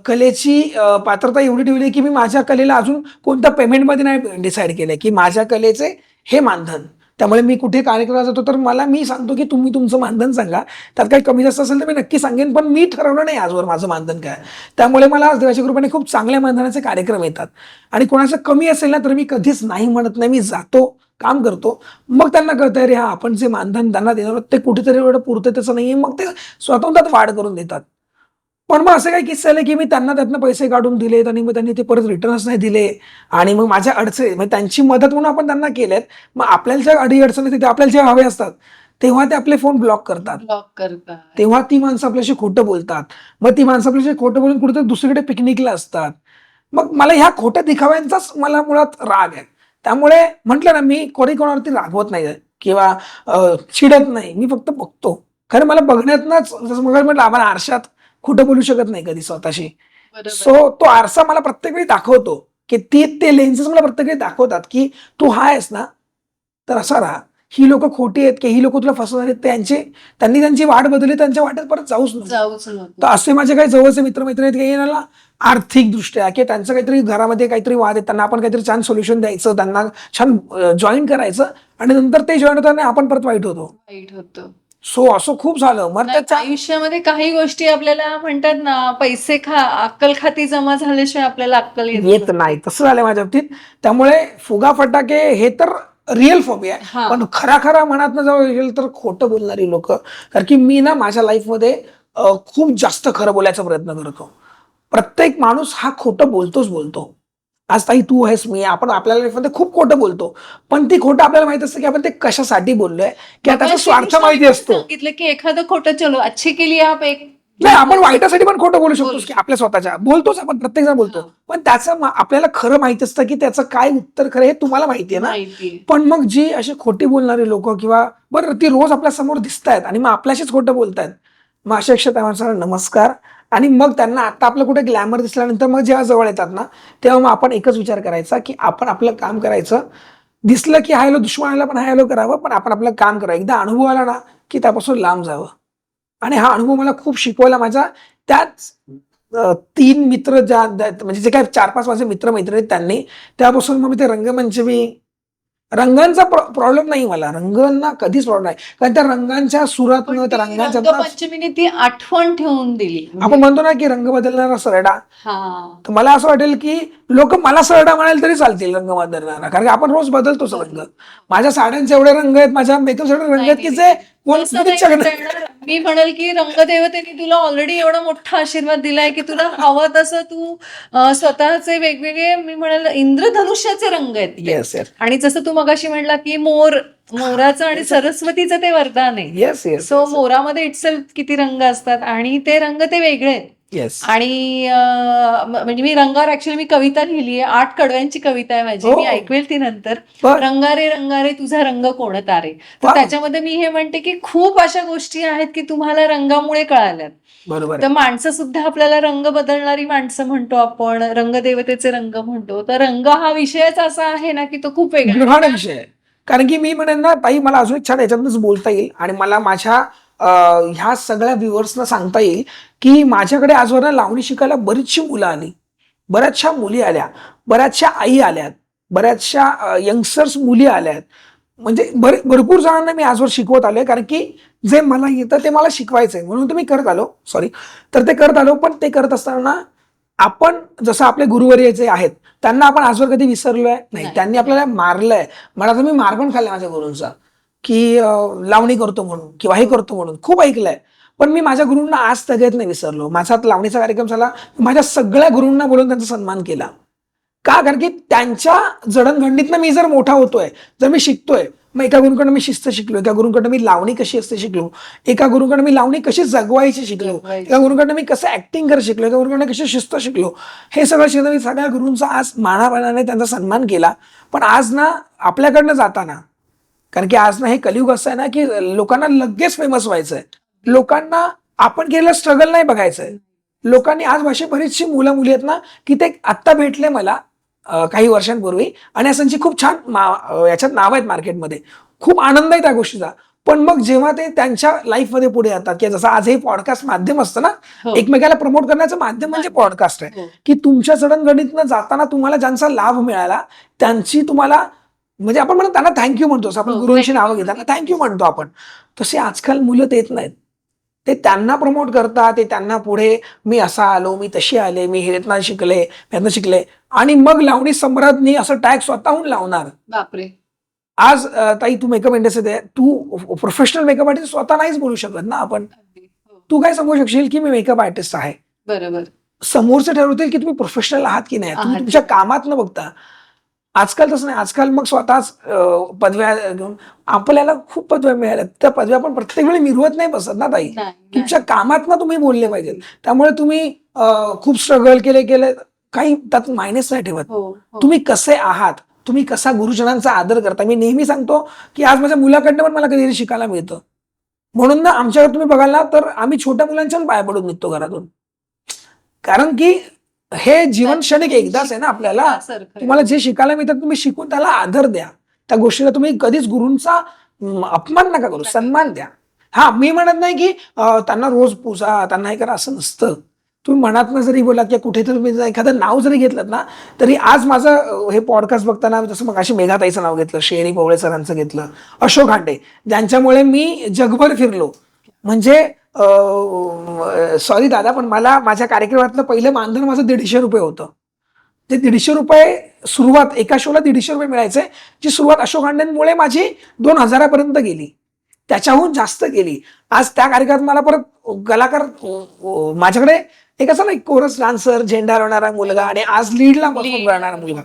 कलेची पात्रता एवढी ठेवली की मी माझ्या कलेला अजून कोणत्या पेमेंटमध्ये नाही डिसाईड केलंय की माझ्या कलेचे हे मानधन. त्यामुळे मी कुठे कार्यक्रमाला जातो तर मी सांगतो की तुम्ही तुमचं मानधन सांगा, त्यात काही कमी जास्त असेल तर मी नक्की सांगेन, पण मी ठरवलं नाही आजवर माझं मानधन काय. त्यामुळे मला आज देवाच्या कृपेने खूप चांगल्या मानधनाचे कार्यक्रम येतात आणि कोणाचं कमी असेल ना तर मी कधीच नाही म्हणत नाही. मी जातो, काम करतो, मग त्यांना कळतं अरे हा आपण जे मानधन त्यांना देणार आहोत ते कुठेतरी एवढं पूर्ततेचं नाहीये, मग ते स्वतःहून त्यात वाढ करून देतात. पण मग असं काही किस्से आले की मी त्यांना त्यातनं पैसे काढून दिलेत आणि मग त्यांनी ते परत रिटर्नच नाही दिले आणि मग माझ्या अडचणी म्हणजे त्यांची मदत म्हणून आपण त्यांना केलेत. मग आपल्याला ज्या अडी अडचणी तिथे आपल्याला जे हवे असतात तेव्हा ते आपले फोन ब्लॉक करतात, ब्लॉक करतात. तेव्हा ती माणसं आपल्याशी खोटं बोलतात. मग ती माणसं आपल्याशी खोटं बोलून कुठेतरी दुसरीकडे पिकनिकला असतात. मग मला ह्या खोट्या दिखाव्यांचाच मला मुळात राग आहे. त्यामुळे म्हटलं ना मी कोणावरती रागवत नाही किंवा चिडत नाही, मी फक्त बघतो. खरं मला बघण्यातनच जसं मग म्हटलं आपण आरशात खोटं बोलू शकत नाही कधी स्वतःशी. बरोबर. सो तो आरसा मला प्रत्येक वेळी दाखवतो की ते लेन्सेस मला प्रत्येक वेळी दाखवतात की तू हा आहेस ना तर असा राहा. ही लोक खोटी आहेत की ही लोक तुला फसवणार आहेत, त्यांनी त्यांची वाट बदलली, त्यांच्या वाटेत परत जाऊच नको. तर असे माझे काही जवळचे मित्रमैत्रिणी आहेत की यांना आर्थिक दृष्ट्या की त्यांचं काहीतरी घरामध्ये काहीतरी वाद आहेत, त्यांना आपण काहीतरी छान सोल्युशन द्यायचं, त्यांना छान जॉईन करायचं आणि नंतर ते जॉईन होताना आपण परत वाईट होतो. सो असं खूप झालं. मग त्याच्या आयुष्यामध्ये काही गोष्टी आपल्याला म्हणतात ना पैसे अक्कल खाती जमा झाल्याशिवाय आपल्याला अक्कल येत नाही, तसं झालं माझ्या बाबतीत. त्यामुळे फुगा फटाके हे तर रिअल फोबिया आहे, पण खरा मनात जवळ येईल तर खोटं बोलणारी लोक. कारण की मी ना माझ्या लाईफमध्ये खूप जास्त खरं बोलायचा प्रयत्न करतो. प्रत्येक माणूस हा खोटं बोलतो. आज ताई तू आहेस, मी आपण आपल्या लाईफमध्ये खूप खोटं बोलतो, पण ती खोटं आपल्याला माहित असतं की आपण ते कशासाठी बोललोय किंवा त्याचा स्वार्थ माहिती असतो. सांगितलं की एखादं खोटं चलो अच्छी केली आप एक नाही, आपण वाईटासाठी पण खोटं बोलू शकतो की आपल्या स्वतःच्या बोलतोच, आपण प्रत्येक जण बोलतो, पण त्याचं आपल्याला खरं माहिती असतं की त्याचं काय उत्तर खरं हे तुम्हाला माहितीये ना. पण मग जी अशी खोटी बोलणारी लोक किंवा बरं ती रोज आपल्या समोर दिसत आहेत आणि मग आपल्याशीच खोटं बोलतायत, मग अशा त्या माणसाला नमस्कार. आणि मग त्यांना आता आपलं कुठे ग्लॅमर दिसल्यानंतर मग जेव्हा जवळ येतात ना तेव्हा मग आपण एकच विचार करायचा की आपण आपलं काम करायचं, दिसलं की हायलो दुश्मनाला पण हायलो करावं, पण आपण आपलं काम करावं. एकदा अनुभव आला ना की त्यापासून लांब जावं. आणि हा अनुभव मला खूप शिकवला. माझ्या त्याच 3 मित्र म्हणजे जे काही 4-5 माझे मित्र मैत्रिणी आहेत त्यांनी, त्यापासून मग मी ते रंगमंच रंगांचा प्रॉब्लेम नाही मला, रंगांना कधीच प्रॉब्लेम नाही, कारण त्या रंगांच्या सुरातनं त्या रंगांच्या पंचमीने ती आठवण ठेवून दिली. आपण म्हणतो ना की रंग बदलणारा सरडा, तर मला असं वाटेल की लोक मला सरडा म्हणाल तरी चालतील रंग बदलणारा, कारण की आपण रोज बदलतोच रंग. माझ्या साड्यांचे एवढे रंग आहेत, माझ्या मेकअप एवढे रंग आहेत की जे मी म्हणेल की रंगदेवतेने तुला ऑलरेडी एवढा मोठा आशीर्वाद दिलाय की तुला हवं तसं तू स्वतःचे वेगवेगळे मी म्हणेल इंद्रधनुष्याचे रंग आहेत. Yes yes. आणि जसं तू मगाशी म्हणला की मोराचं आणि सरस्वतीचं ते वरदान आहे. Yes yes. सो मोरामध्ये इटसेल्फ किती रंग असतात आणि ते रंग ते वेगळे आहेत. येस. आणि म्हणजे मी रंगावर ऍक्च्युअली मी कविता लिहिली आहे, 8 कडव्यांची कविता आहे माझी, मी ऐकवेल ती नंतर. रंगारे रंगारे तुझा रंग कोण तारे. तर त्याच्यामध्ये मी हे म्हणते की खूप अशा गोष्टी आहेत की तुम्हाला रंगामुळे कळाल्यात. बरोबर. तर माणसं सुद्धा आपल्याला रंग बदलणारी माणसं म्हणतो आपण, रंगदेवतेचे रंग म्हणतो. तर रंग हा विषयच असा आहे ना की तो खूप वेगळा विषय आहे. कारण की मी म्हणेन ना ताई, मला अजून एक छान याच्यातूनच बोलता येईल आणि मला माझ्या ह्या सगळ्या व्ह्युअर्सना सांगता येईल की माझ्याकडे आजवर लावणी शिकायला बरीचशी मुलं आली, बऱ्याचशा मुली आल्या, बऱ्याचशा आई आल्यात, बऱ्याचशा यंगस्टर्स मुली आल्यात. म्हणजे भरपूर जणांना मी आजवर शिकवत आलोय, कारण की जे मला येतं ते मला शिकवायचंय म्हणून तर मी करत आलो. तर ते करत आलो. पण ते करत असताना आपण जसं आपले गुरुवर्य जे आहेत त्यांना आपण आजवर कधी विसरलोय नाही. त्यांनी आपल्याला मारलंय, मला तर मी मार पण खाल्लाय माझ्या गुरूंचा की लावणी करतो म्हणून किंवा हे करतो म्हणून, खूप ऐकलंय. पण मी माझ्या गुरूंना आज तगेत नाही विसरलो. माझा लावणीचा कार्यक्रम झाला, माझ्या सगळ्या गुरूंना बोलून त्यांचा सन्मान केला. का? कारण की त्यांच्या जडणघडणीतनं मी जर मोठा होतोय, जर मी शिकतोय, मग एका गुरुकडनं मी शिस्त शिकलो, एका गुरुकडनं मी लावणी कशी असते शिकलो, एका गुरुकडनं मी लावणी कशी जगवायची शिकलो, एका गुरुकडनं मी कसं ऍक्टिंग कर शिकलो, एका गुरुकडनं कशी शिस्त शिकलो. हे सगळं शिकलं. मी सगळ्या गुरूंचा आज मानापानाने त्यांचा सन्मान केला. पण आज ना आपल्याकडनं जाताना, कारण की आज ना हे कलियुग असं आहे ना की लोकांना लगेच फेमस व्हायचंय, लोकांना आपण केलेलं स्ट्रगल नाही बघायचंय. लोकांनी आज भाषे बरीचशी मुलं मुली आहेत ना की ते आत्ता भेटले मला काही वर्षांपूर्वी आणि असंची खूप छान याच्यात नाव आहेत मार्केटमध्ये, खूप आनंद आहे त्या गोष्टीचा. पण मग जेव्हा ते त्यांच्या लाईफमध्ये पुढे येतात की जसं आज हे पॉडकास्ट माध्यम असतं ना, हो. एकमेकाला प्रमोट करण्याचं माध्यम म्हणजे पॉडकास्ट आहे. हो. की तुमच्या जडणघडणीतनं जाताना तुम्हाला ज्यांचा लाभ मिळाला त्यांची तुम्हाला म्हणजे आपण म्हणतो त्यांना थँक्यू म्हणतो, असं आपण हो, गुरुंची thank you. नावं घेताना थँक्यू म्हणतो आपण. तसे आजकाल मुलं देत नाहीत. ते त्यांना प्रमोट करतात, ते त्यांना पुढे मी असा आलो, मी तशी आले, मी ह्यातनं शिकले, ह्यातनं शिकले आणि मग लावणी सम्राज्ञी असं टॅग स्वतःहून लावणार. बापरे. आज ताई तू मेकअप इंडस्ट्रीत आहे, तू प्रोफेशनल मेकअप आर्टिस्ट स्वतः नाहीच बोलू शकत ना आपण. अगदी. हो. तू काय सांगू शकशील की मी मेकअप आर्टिस्ट आहे. बरोबर. समोरचे ठरवतील की तुम्ही प्रोफेशनल आहात की नाही, तुम्ही आहात. तुमच्या कामात न बघता. आजकाल तसं नाही, आजकाल मग स्वतःच पदव्या घेऊन आपल्याला खूप पदव्या मिळाल्या, त्या पदव्या पण प्रत्येक वेळी मिरवत नाही बसत ना ताई. नाही, तुमच्या कामात ना तुम्ही बोलले पाहिजे. त्यामुळे तुम्ही खूप स्ट्रगल केले काही त्यात मायनस नाही ठेवत. हो, हो. तुम्ही कसे आहात, तुम्ही कसा गुरुजनांचा आदर करता. मी नेहमी सांगतो की आज माझ्या मुलाकडनं पण मला कधीतरी शिकायला मिळतं. म्हणून ना आमच्याकडे तुम्ही बघाल ना तर आम्ही छोट्या मुलांच्या पण पाया पडून निघतो घरातून. कारण की हे जीवन क्षणिक एकदाच आहे ना आपल्याला. सारखं. तुम्हाला जे शिकायला मिळतं तुम्ही शिकून त्याला आदर द्या. त्या गोष्टीला तुम्ही कधीच गुरूंचा अपमान नका करू, सन्मान द्या. हा, मी म्हणत नाही की त्यांना रोज पूजा, त्यांना हे करा, असं नसतं. तुम्ही मनातनं जरी बोला की कुठेतरी तुम्ही एखादं नाव जरी घेतलं ना तरी आज माझं हे पॉडकास्ट बघताना जसं मग अशी मेघाताईचं नाव घेतलं, शेरी पवळे सरांचं घेतलं, अशोक हांडे ज्यांच्यामुळे मी जगभर फिरलो. म्हणजे सॉरी दादा पण मला माझ्या कार्यक्रमातलं पहिलं मानधन माझं ₹150 होतं. ते ₹150 सुरुवात, एका शोला ₹150 मिळायचे, जी सुरुवात अशोक हांडेंमुळे माझी 2000 पर्यंत गेली, त्याच्याहून जास्त गेली. आज त्या कार्यक्रमात मला परत कलाकार माझ्याकडे एक असं नाही, कोरस डान्सर, झेंडा हलवणारा मुलगा आणि आज लीडला परफॉर्म करणारा मुलगा,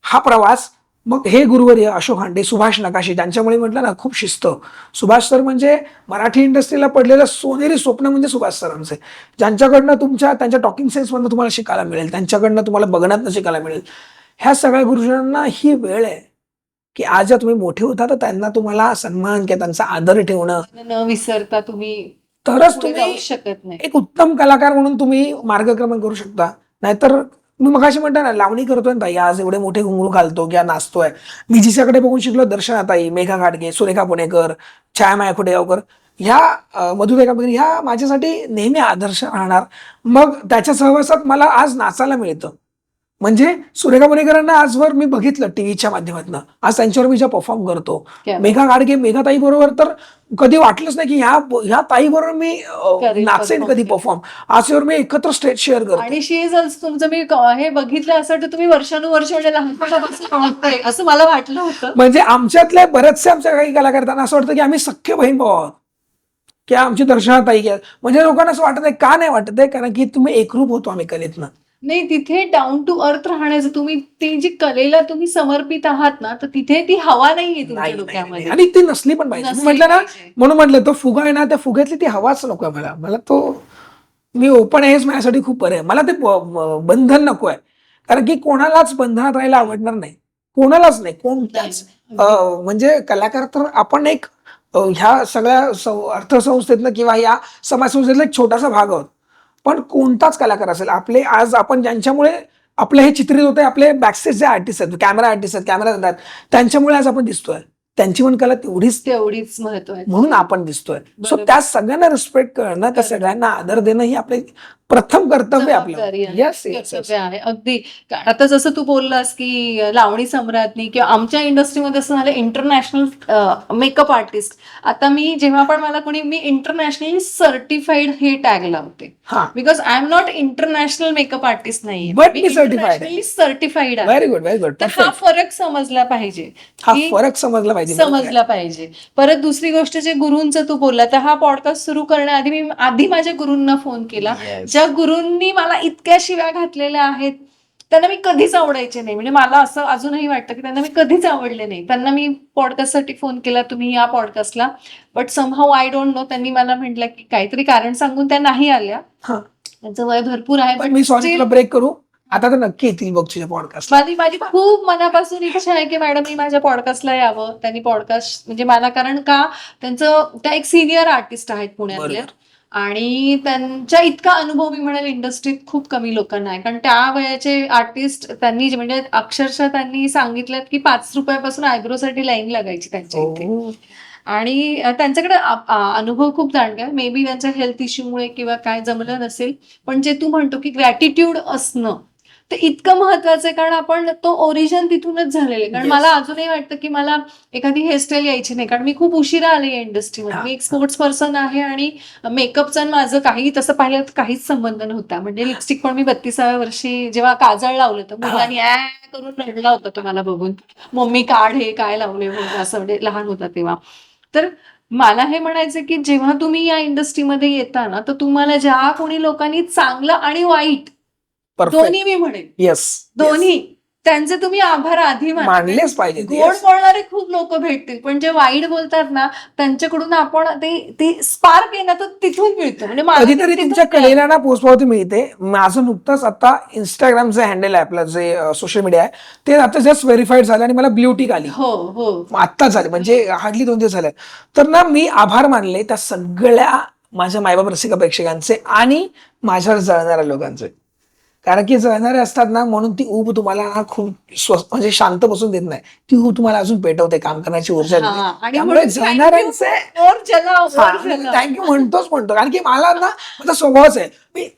हा प्रवास. मग हे गुरुवर्य अशोक हांडे, सुभाष नकाशे ज्यांच्यामुळे म्हटलं ना खूप शिस्त. सुभाष सर म्हणजे मराठी इंडस्ट्रीला पडलेलं सोनेरी स्वप्न म्हणजे सुभाष सरांचे, ज्यांच्याकडनं त्यांच्या टॉकिंग सेन्समधनं तुम्हाला शिकायला मिळेल, त्यांच्याकडनं तुम्हाला बघण्यातनं शिकायला मिळेल. ह्या सगळ्या गुरुजनांना ही वेळ आहे की आज जर तुम्ही मोठे होता तर त्यांना तुम्हाला सन्मान किंवा त्यांचा आदर ठेवणं, न विसरता तुम्ही तरच पुढे जाऊ तुम्ही शकत नाही. एक उत्तम कलाकार म्हणून तुम्ही मार्गक्रमण करू शकता. नाहीतर मी मगाशी म्हणतो ना, लावणी करतोय ना ताई, आज एवढे मोठे घुंगरू घालतो किंवा नाचतोय. मी जिच्याकडे बघून शिकलो, दर्शनाताई, मेघा घाटगे, सुरेखा पुणेकर, छायामाया खुडेगावकर, ह्या मधुरेखा बघितली, ह्या माझ्यासाठी नेहमी आदर्श राहणार. मग त्याच्या सहवासात मला आज नाचायला मिळतं. म्हणजे सुरेखा पुणेकरांना आजवर मी बघितलं टीव्हीच्या माध्यमातून, आज त्यांच्यावर मी ज्या परफॉर्म करतो. क्या मेघा घाटगे, मेघाताई बरोबर तर कधी वाटलंच नाही की ह्या ताई बरोबर मी करेल नाचेन perform. कधी परफॉर्म. आजवर मी एकत्र स्टेज शेअर करतो. आणि शी इज ऑल्सो तुमचं मी हे बघितलं असं वाटतं तुम्ही वर्षानुवर्ष म्हणजे लहानपणापासून ओळखताय असं मला वाटलं होतं. म्हणजे आमच्यातले बरेचसे आमच्या काही कलाकार त्यांना असं वाटतं की आम्ही सख्खे बहीण भाऊ आहोत किंवा आमची दर्शनाताई घ्या. म्हणजे लोकांना असं वाटत आहे, का नाही वाटत आहे, कारण की तुम्ही एकरूप होतो आम्ही कलेतनं. नाही, तिथे डाऊन टू अर्थ राहण्याचं तुम्ही ती जी कलेला तुम्ही समर्पित आहात ना, तर तिथे ती हवा नाहीये तुमच्या नाही, डोक्यामध्ये. आणि ती नसली पण पाहिजे. मी नसली म्हटलं ना, पाहिजे. म्हणून म्हणून म्हटलं तो फुगा आहे ना, त्या फुग्यातली ती हवाच नको आहे मला तो, मी ओपन आहेच माझ्यासाठी खूप बरं आहे. मला ते बंधन नको आहे, कारण की कोणालाच बंधनात राहायला आवडणार नाही, कोणालाच नाही, कोणत्याच. म्हणजे कलाकार तर आपण एक ह्या सगळ्या अर्थसंस्थेतनं किंवा या समाजसंस्थेतला एक छोटासा भाग आहोत. पण कोणताच कलाकार असेल, आपले आज आपण ज्यांच्यामुळे आपलं हे चित्रित होतंय, आपले बॅकस्टेज जे आर्टिस्ट आहेत, कॅमेरा आर्टिस्ट आहेत, कॅमेरा आहेत, त्यांच्यामुळे आज आपण दिसतोय. त्यांची पण कला तेवढीच महत्वाची म्हणून आपण दिसतोय. सो बरोबर. त्या सगळ्यांना रिस्पेक्ट करणं, त्या सगळ्यांना आदर देणं ही आपले प्रथम कर्तव्य आपलं. जबाबदारी आहे. येस कर्तव्य आहे अगदी. आता जसं तू बोललास की लावणी सम्राज्ञी किंवा आमच्या इंडस्ट्रीमध्ये असं झालं इंटरनॅशनल मेकअप आर्टिस्ट. आता मी जेव्हा पण मला कोणी मी इंटरनॅशनली सर्टिफाईड हे टॅग लावते, हा, because I am not international makeup artist नाहीये, But मी certified आहे. सर्टिफाईड आहे. Very good, very good. तर हा फरक समजला पाहिजे, हा की फरक समजला पाहिजे. समजला पाहिजे. परत दुसरी गोष्ट जे गुरूंचं तू बोलला, तर हा पॉडकास्ट सुरू करण्याआधी मी आधी माझ्या गुरूंना फोन केला, Yes. ज्या गुरूंनी मला इतक्या शिव्या घातलेल्या आहेत, त्यांना मी कधीच आवडायचे नाही. म्हणजे मला असं अजूनही वाटतं की त्यांना मी कधीच आवडले नाही. त्यांना मी पॉडकास्टसाठी फोन केला, तुम्ही या पॉडकास्टला, but somehow I don't know, त्यांनी मला म्हटलं की काहीतरी कारण सांगून त्या नाही आल्या. हा. त्यांचं वय भरपूर आहे, पण पण मी सॉरी तुला ब्रेक करू, आता तर नक्की येतील बघ तुझ्या पॉडकास्ट. माझी खूप मनापासून इच्छा आहे की मॅडम मी माझ्या पॉडकास्टला यावं. त्यांनी पॉडकास्ट म्हणजे मला, कारण का त्यांचं त्या एक सिनियर आर्टिस्ट आहेत पुण्यातल्या, आणि त्यांच्या इतका अनुभव मी म्हणेल इंडस्ट्रीत खूप कमी लोकांना आहे. कारण त्या वयाचे आर्टिस्ट त्यांनी म्हणजे अक्षरशः त्यांनी सांगितलं की 5 रुपयापासून आयब्रोसाठी लाईन लागायची त्यांच्या इथे. हो. आणि त्यांच्याकडे अनुभव खूप जाणकार. मे बी त्यांच्या हेल्थ इश्यूमुळे किंवा काय जमलं नसेल. पण जे तू म्हणतो की ग्रॅटिट्यूड असणं ते इतकं महत्वाचं आहे, कारण आपण तो ओरिजिन तिथूनच झालेले. कारण Yes. मला अजूनही वाटतं की मला एखादी हेअरस्टाईल यायची नाही, कारण मी खूप उशिरा आले या इंडस्ट्रीमध्ये. हा. मी एक स्पोर्ट्स पर्सन आहे आणि मेकअपचा माझं काही तसं पाहिलं तर काहीच संबंध नव्हता. म्हणजे लिपस्टिक पण मी 32व्या वर्षी जेव्हा काजळ लावलं तर मुलांनी ऍ करून रडला होता तो मला बघून. मम्मी काढ हे काय लावले म्हणून, असं म्हणजे लहान होता तेव्हा. तर मला हे म्हणायचं की जेव्हा तुम्ही या इंडस्ट्रीमध्ये येता ना, तर तुम्हाला ज्या कोणी लोकांनी चांगलं आणि वाईट परफेक्ट. दोन्ही मी म्हणेन, येस. दोन्ही त्यांचे तुम्ही आभार आधी माना. मानलेच पाहिजे. गोड बोलणारे खूप लोक भेटतील, पण जे वाईट बोलतात ना त्यांच्याकडून आपण ते स्पार्क आहे ना तो तिथून मिळतो. म्हणजे मला कधीतरी तिथून तुमच्या मिळालं. कलेला ना पोचपावती मिळते. माझं नुकतंच आता इंस्टाग्रामचं हँडल आहे आपलं, जे सोशल मीडिया आहे, ते आता जस्ट व्हेरीफाईड झालं आणि मला ब्ल्यू टिक आली. हो हो आत्ताच झाले, म्हणजे हार्डली 2 दिवस झाले. तर ना मी आभार मानले त्या सगळ्या माझ्या मायबाप रसिका प्रेक्षकांचे आणि माझ्यावर जळणाऱ्या लोकांचे. कारण की जळणारे असतात ना, म्हणून ती ऊब तुम्हाला ना खूप म्हणजे शांत बसून देत नाही. ती ऊब तुम्हाला अजून पेटवते, काम करण्याची ऊर्जा हा, देते. आणि त्यामुळे म्हणून जळणाऱ्यांचे और जलाव, और जलाव. थँक्यू म्हणतो. कारण की मला ना माझा स्वभावच आहे,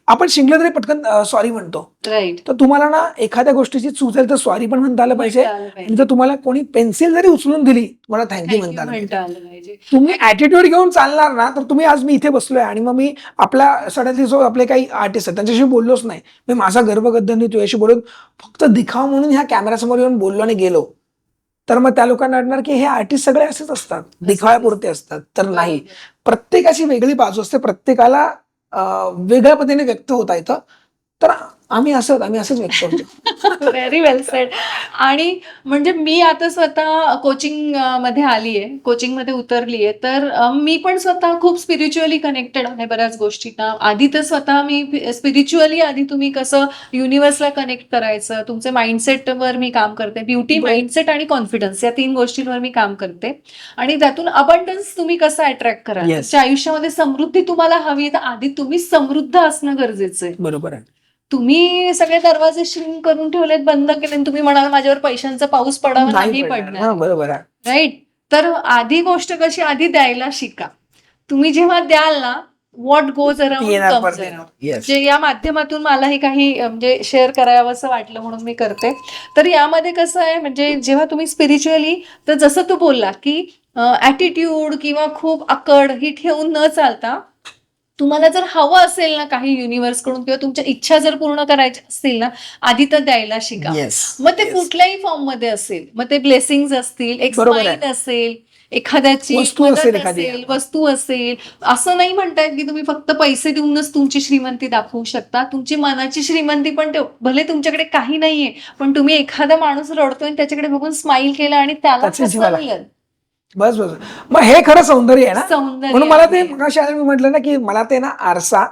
आपण शिंकलं तरी पटकन सॉरी म्हणतो. राईट. तर तुम्हाला ना एखाद्या गोष्टीची चूक तर सॉरी पण म्हणता आलं पाहिजे. म्हणता आलं पाहिजे. आणि जर तुम्हाला कोणी पेन्सिल जरी उचलून दिली, तुम्हाला थँक्यू म्हणता आलं पाहिजे. म्हणता आलं पाहिजे. तुम्ही ऍटिट्यूड घेऊन चालणार ना, तर तुम्ही आज मी इथे बसलोय आणि मग मी आपल्या सगळ्यातले जो आपले काही आर्टिस्ट आहेत त्यांच्याशी बोललोच नाही. मी माझा गर्भगद्दनी तुझ्याशी बोलून फक्त दिखाव म्हणून ह्या कॅमेऱ्यासमोर येऊन बोललो आणि गेलो, तर मग त्या लोकांना वाटणार की हे आर्टिस्ट सगळे असेच असतात, दिखाव्यापुरते असतात. तर नाही, प्रत्येकाची वेगळी बाजू असते, प्रत्येकाला वेगळ्या पद्धतीने व्यक्त होता येतं. तर आम्ही असंच व्यक्त होतो. Very well sed. आणि म्हणजे मी आता स्वतः कोचिंग मध्ये आलीये, कोचिंग मध्ये उतरलीये, तर मी पण स्वतः खूप स्पिरिच्युअली कनेक्टेड आहे बऱ्याच गोष्टींना. आधी तर स्वतः मी स्पिरिच्युअली, आधी तुम्ही कसं युनिव्हर्सला कनेक्ट करायचं, तुमचे माइंडसेटवर मी काम करते. ब्युटी, माइंडसेट आणि कॉन्फिडन्स या 3 गोष्टींवर मी काम करते. आणि त्यातून अबंडन्स तुम्ही कसं अट्रॅक्ट करा, Yes. तुमच्या आयुष्यामध्ये समृद्धी तुम्हाला हवी, तर आधी तुम्ही समृद्ध असणं गरजेचं आहे. बरोबर आहे. तुम्ही सगळे दरवाजे श्रिंक करून ठेवलेत, बंद केले, तुम्ही म्हणाल माझ्यावर पैशांचा पाऊस पडावा, नाही पडणार. पडणार. हा, बरोबर आहे. राईट. तर आधी गोष्ट कशी, आधी द्यायला शिका. तुम्ही जेव्हा द्याल ना, व्हॉट गोज अराउंड येणार कम्स परत अराउंड. येणार. Yes. म्हणजे या माध्यमातून मलाही काही म्हणजे शेअर करावं असं वाटलं म्हणून मी करते. तर यामध्ये कसं आहे, म्हणजे जेव्हा तुम्ही स्पिरिच्युअली, तर जसं तू बोलला की ऍटिट्यूड किंवा खूप आकड ही ठेवून न चालता, तुम्हाला जर हवं असेल ना काही युनिव्हर्स कडून किंवा तुमच्या इच्छा जर पूर्ण करायच्या असतील ना, आधी तर द्यायला शिका. Yes. मग ते Yes. कुठल्याही फॉर्म मध्ये असेल, मग ते ब्लेसिंग्स असतील, एक बरोबर आहे. स्माईल असेल, एखाद्याची वस्तू मदत असेल एखादी. असेल, वस्तू असेल. असं नाही म्हणतायत की तुम्ही फक्त पैसे देऊनच तुमची श्रीमंती दाखवू शकता. तुमची मनाची श्रीमंती पण भले तुमच्याकडे काही नाहीये, पण तुम्ही एखादा माणूस रडतोय आणि त्याच्याकडे बघून स्माईल केला आणि त्याला त्याची कसं जीवाला. मिळेल? बस बस, मग हे खरं सौंदर्य आहे ना. सौंदर्य म्हणून मला ते आहे. मगाशी मी म्हटलं ना की मला ते ना आरसा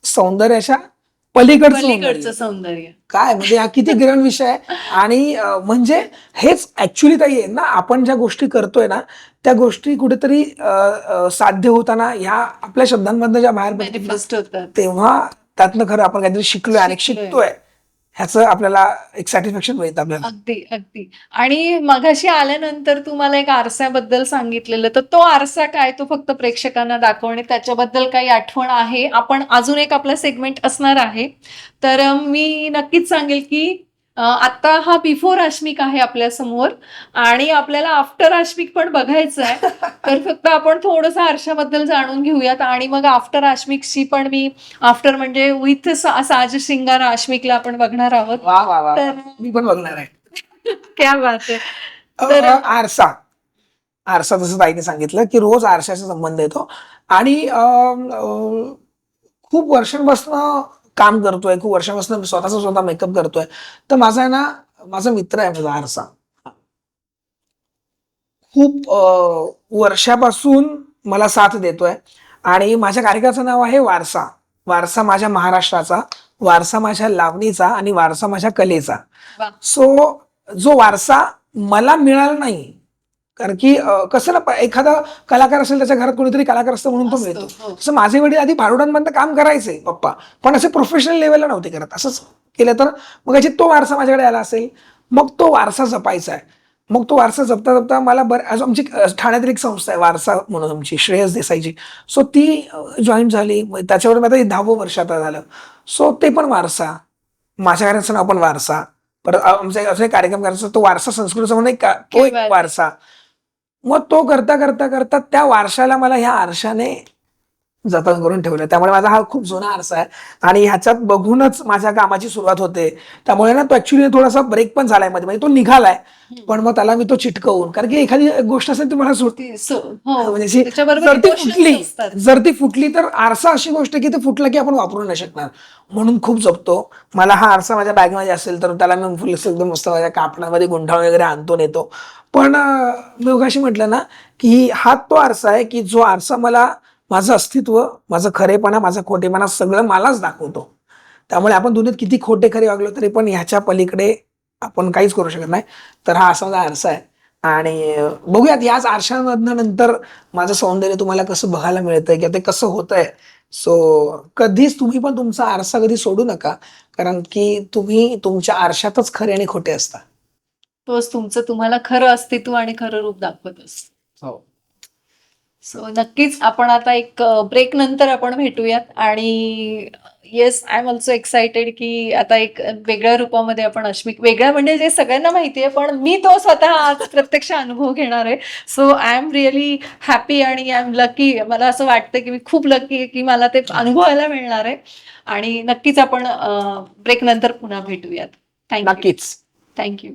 सौंदर्याच्या पलीकडचं पलीकडचं सौंदर्य. सौंदर्य. काय म्हणजे हा किती ग्रहण विषय आहे. आणि म्हणजे हेच ऍक्च्युली ताई आहे ना, आपण ज्या गोष्टी करतोय ना त्या गोष्टी कुठेतरी साध्य होताना ह्या आपल्या शब्दांमधनं ज्या बाहेर पडतात ना, मॅनिफेस्ट होतात. तेव्हा त्यातनं खरं आपण काहीतरी शिकलोय आणि शिकलोय. शिकतोय ह्याचं आपल्याला एक सॅटिस्फॅक्शन मिळतं आपल्याला. अगदी अगदी. आणि मगाशी आल्यानंतर तुम्हाला एक आरशाबद्दल सांगितलेलं, तर तो आरसा काय, तो फक्त प्रेक्षकांना दाखवणे, त्याच्याबद्दल काही आठवण आहे. आपण अजून एक आपला सेगमेंट असणार आहे. तर मी नक्कीच सांगेल की आता हा बिफोर आश्मिक आहे आपल्या समोर आणि आपल्याला आफ्टर आश्मिक पण बघायचं आहे. तर फक्त आपण थोडंसं आरशाबद्दल जाणून घेऊयात आणि मग आफ्टर आश्मिकची पण मी, आफ्टर म्हणजे विथ साज श्रृंगार आश्मिकला आपण बघणार आहोत. वा वा वा, तर मी पण बघणार आहे. क्या बात आहे. आरसा जसं ताईने सांगितलं की रोज आरशाचा संबंध येतो आणि खूप वर्षांपासून काम करतोय, खूप वर्षांपासून स्वतः मेकअप करतोय. तर माझा आहे ना, माझा मित्र आहे माझा आरसा, खूप वर्षापासून मला साथ देतोय आणि माझ्या कार्यक्रमाचं नाव आहे वारसा. वारसा माझ्या महाराष्ट्राचा, वारसा माझ्या लावणीचा आणि वारसा माझ्या कलेचा. वा. सो जो वारसा मला मिळाला नाही कारण की कसं ना एखादा कलाकार असेल त्याच्या घरात कोणीतरी कलाकार असतं म्हणून तो मिळतो. हो. तसं माझे वडील आधी भारुडांपर्यंत काम करायचे पप्पा, पण असे प्रोफेशनल लेवलला नव्हते करत. असंच केलं तर मग याची तो वारसा माझ्याकडे आला असेल, मग तो वारसा जपायचा आहे. मग तो वारसा जपता जपता मला आमची ठाण्यातील एक संस्था आहे वारसा म्हणून आमची, श्रेयस देसाईची. सो ती जॉईन झाली. त्याच्यावर मी आता 10वं वर्ष आता झालं. सो ते पण वारसा, माझ्या घराचं नाव पण वारसा. परत आमचा असा एक कार्यक्रम करायचा, तो वारसा संस्कृतीचा म्हणून तो एक वारसा. मग तो करता करता करता त्या वारशाला मला ह्या आरशाने जतन करून ठेवलं. त्यामुळे माझा हा खूप जुना आरसा आहे आणि ह्याच्यात बघूनच माझ्या कामाची सुरुवात होते. त्यामुळे ना तो ऍक्च्युली थोडासा ब्रेक पण झालाय मध्ये, म्हणजे तो निघालाय, पण मग त्याला मी तो चिटकवून, कारण की एखादी गोष्ट असेल ती मला सुटते, म्हणजे जर ती फुटली तर आरसा अशी गोष्ट की ते फुटलं की आपण वापरू नाही शकणार, म्हणून खूप जपतो. मला हा आरसा माझ्या बॅगमध्ये असेल तर त्याला मी फुल एकदम मस्त माझ्या कापडामध्ये गुंडाळून वगैरे आणतो नेतो. पण मी उगाशी म्हटलं ना की हा तो आरसा आहे की जो आरसा मला माझं अस्तित्व, माझं खरेपणा, माझा खोटेपणा सगळं मलाच दाखवतो. त्यामुळे आपण दुनियेत किती खोटे खरे वागलो तरी पण ह्याच्या पलीकडे आपण काहीच करू शकत नाही. तर हा असा माझा आरसा आहे. आणि बघूयात याच आरशामधनं नंतर माझं सौंदर्य तुम्हाला कसं बघायला मिळतंय किंवा ते कसं होतंय. सो कधीच तुम्ही पण तुमचा आरसा कधी सोडू नका, कारण की तुम्ही तुमच्या आरशातच खरे आणि खोटे असता. तोच तुमचं तुम्हाला खरं अस्तित्व आणि खरं रूप दाखवत असतो. हो. सो नक्कीच आपण आता एक ब्रेक नंतर आपण भेटूयात. आणि yes, I am also excited की आता एक वेगळ्या रूपामध्ये आपण अश्मिक, वेगळ्या म्हणजे जे सगळ्यांना माहिती आहे पण मी तो स्वतः आज प्रत्यक्ष अनुभव घेणार आहे. So I am really happy आणि आय एम लकी. मला असं वाटतं की मी खूप लकी आहे की मला ते अनुभवायला मिळणार आहे. आणि नक्कीच आपण ब्रेक नंतर पुन्हा भेटूयात. थँक्यू. नक्कीच. थँक्यू.